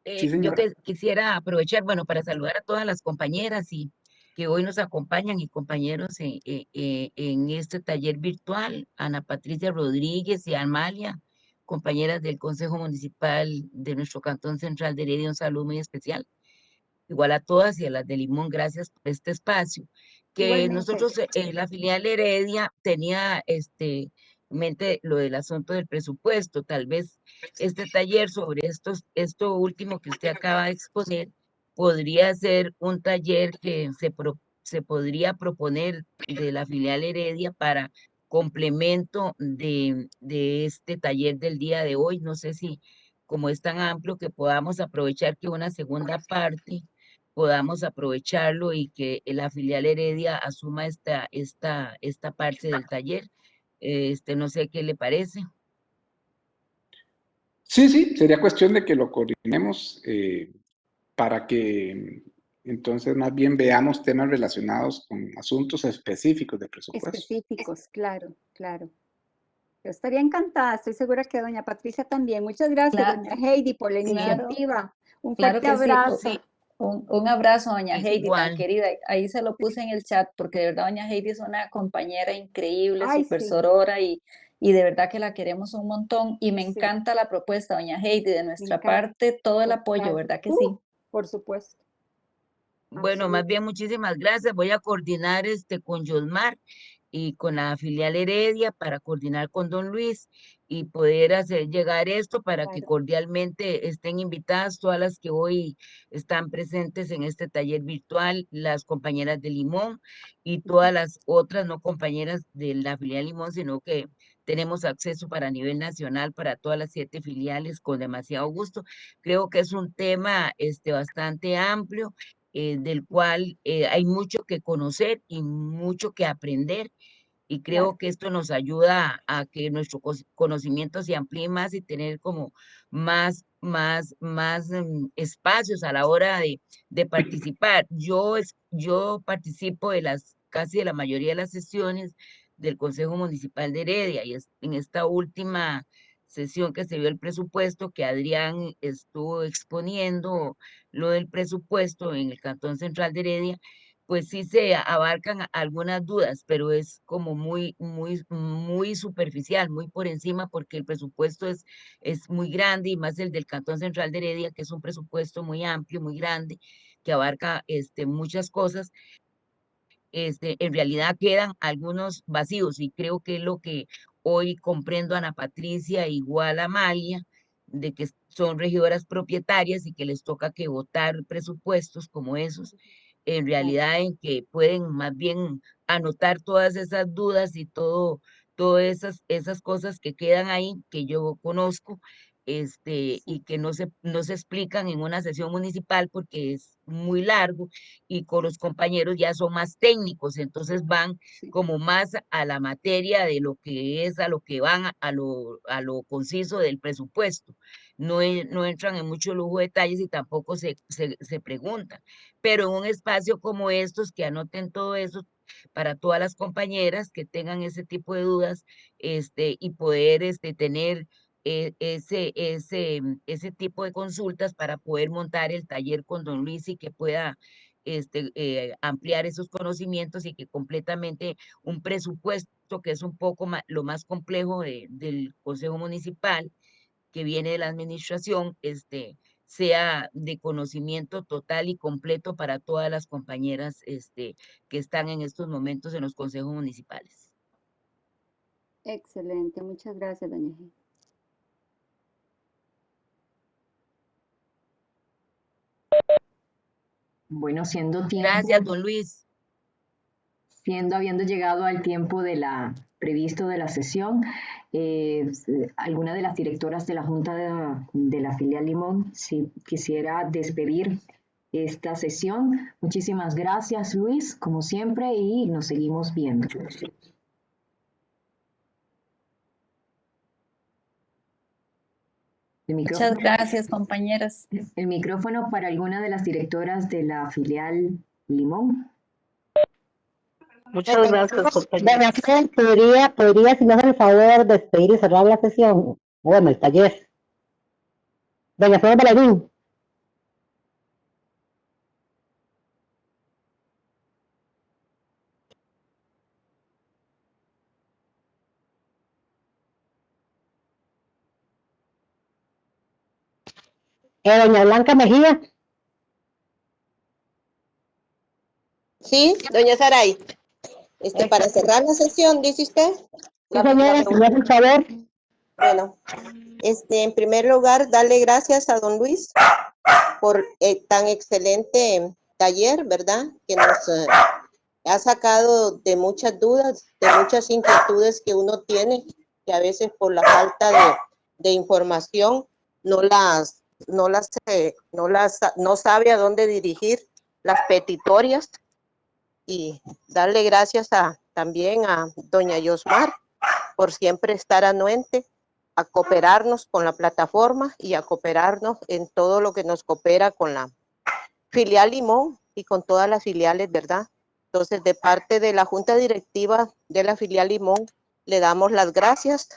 Sí, yo señora. quisiera aprovechar, bueno, para saludar a todas las compañeras y que hoy nos acompañan y compañeros en este taller virtual, Ana Patricia Rodríguez y Amalia, compañeras del Consejo Municipal de nuestro Cantón Central de Heredia, un saludo muy especial. Igual a todas y a las de Limón, gracias por este espacio. Que Igualmente. nosotros, la filial Heredia tenía mente lo del asunto del presupuesto, tal vez este taller sobre esto último que usted acaba de exponer, podría ser un taller que se podría proponer de la filial Heredia para complemento de este taller del día de hoy. No sé si, como es tan amplio, que podamos aprovechar que una segunda parte podamos aprovecharlo y que la filial Heredia asuma esta parte del taller. No sé qué le parece. Sí, sí, sería cuestión de que lo coordinemos para que entonces más bien veamos temas relacionados con asuntos específicos de presupuesto. Específicos, claro, claro. Yo estaría encantada, estoy segura que doña Patricia también. Muchas gracias, Claro, doña Heidi, por la claro, iniciativa. Un claro fuerte que sí. abrazo. Un abrazo, doña Heidi, tan Igual. querida. Ahí se lo puse en el chat, porque de verdad doña Heidi es una compañera increíble, Ay, súper sí. sorora y de verdad que la queremos un montón. Y me Sí. encanta la propuesta, doña Heidi, de nuestra encanta. parte, todo el apoyo, Total. ¿verdad que sí? Por supuesto. Bueno, más bien muchísimas gracias. Voy a coordinar con Yosmar y con la filial Heredia para coordinar con don Luis y poder hacer llegar esto para que Claro. cordialmente estén invitadas todas las que hoy están presentes en este taller virtual, las compañeras de Limón y todas las otras no compañeras de la filial Limón, sino que tenemos acceso para nivel nacional para todas las 7 filiales con demasiado gusto. Creo que es un tema bastante amplio, del cual hay mucho que conocer y mucho que aprender. Y creo Claro. que esto nos ayuda a que nuestro conocimiento se amplíe más y tener como más espacios a la hora de participar. Yo participo de casi de la mayoría de las sesiones del Consejo Municipal de Heredia y en esta última sesión que se vio el presupuesto, que Adrián estuvo exponiendo lo del presupuesto en el Cantón Central de Heredia, pues sí se abarcan algunas dudas, pero es como muy superficial, muy por encima, porque el presupuesto es muy grande y más el del Cantón Central de Heredia, que es un presupuesto muy amplio, muy grande, que abarca muchas cosas. En realidad quedan algunos vacíos y creo que es lo que hoy comprendo a Ana Patricia, igual a Amalia, de que son regidoras propietarias y que les toca que votar presupuestos como esos, en realidad en que pueden más bien anotar todas esas dudas y todas esas cosas que quedan ahí, que yo conozco, y que no se explican en una sesión municipal porque es muy largo y con los compañeros ya son más técnicos, entonces van como más a la materia de lo que es, a lo que van, a lo conciso del presupuesto. No entran en mucho lujo de detalles y tampoco se preguntan. Pero en un espacio como estos, que anoten todo eso para todas las compañeras que tengan ese tipo de dudas, y poder tener ese tipo de consultas para poder montar el taller con don Luis y que pueda ampliar esos conocimientos y que completamente un presupuesto que es un poco lo más complejo del Consejo Municipal, que viene de la administración, sea de conocimiento total y completo para todas las compañeras que están en estos momentos en los consejos municipales. Excelente, muchas gracias, doña G. Bueno, Gracias, don Luis. habiendo llegado al tiempo previsto de la sesión, alguna de las directoras de la Junta de la filial Limón, si quisiera despedir esta sesión. Muchísimas gracias, Luis, como siempre, y nos seguimos viendo. Muchas gracias, compañeras. El micrófono para alguna de las directoras de la filial Limón. Muchas gracias, compañera. ¿Podría, si me hacen el favor, despedir y cerrar la sesión? Bueno, el taller. Doña Flor Balarín. Doña Blanca Mejía. Sí, doña Saray. Para cerrar la sesión, dice usted. Sí, señora, si me hace el favor. Bueno, en primer lugar, darle gracias a don Luis por tan excelente taller, ¿verdad? Que nos ha sacado de muchas dudas, de muchas inquietudes que uno tiene, que a veces por la falta de información no sabe a dónde dirigir las petitorias. Y darle gracias también a doña Yosmar por siempre estar anuente a cooperarnos con la plataforma y a cooperarnos en todo lo que nos coopera con la filial Limón y con todas las filiales, ¿verdad? Entonces, de parte de la Junta Directiva de la filial Limón, le damos las gracias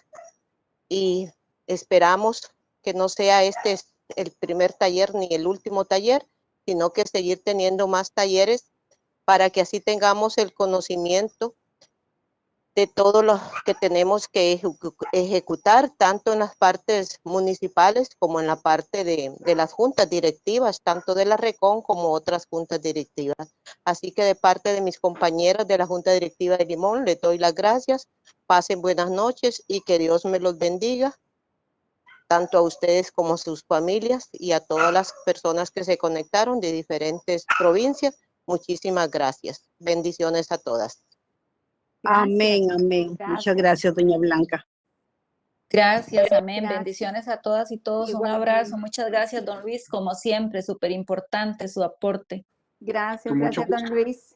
y esperamos que no sea este el primer taller ni el último taller, sino que seguir teniendo más talleres para que así tengamos el conocimiento de todo lo que tenemos que ejecutar, tanto en las partes municipales como en la parte de las juntas directivas, tanto de la RECON como otras juntas directivas. Así que de parte de mis compañeros de la Junta Directiva de Limón, les doy las gracias, pasen buenas noches y que Dios me los bendiga, tanto a ustedes como a sus familias y a todas las personas que se conectaron de diferentes provincias. Muchísimas gracias. Bendiciones a todas. Amén, amén. Muchas gracias, doña Blanca. Gracias, amén. Gracias. Bendiciones a todas y todos. Un Igualmente. abrazo. Muchas gracias, don Luis. Como siempre, súper importante su aporte. Gracias, Con mucho gracias, don Luis.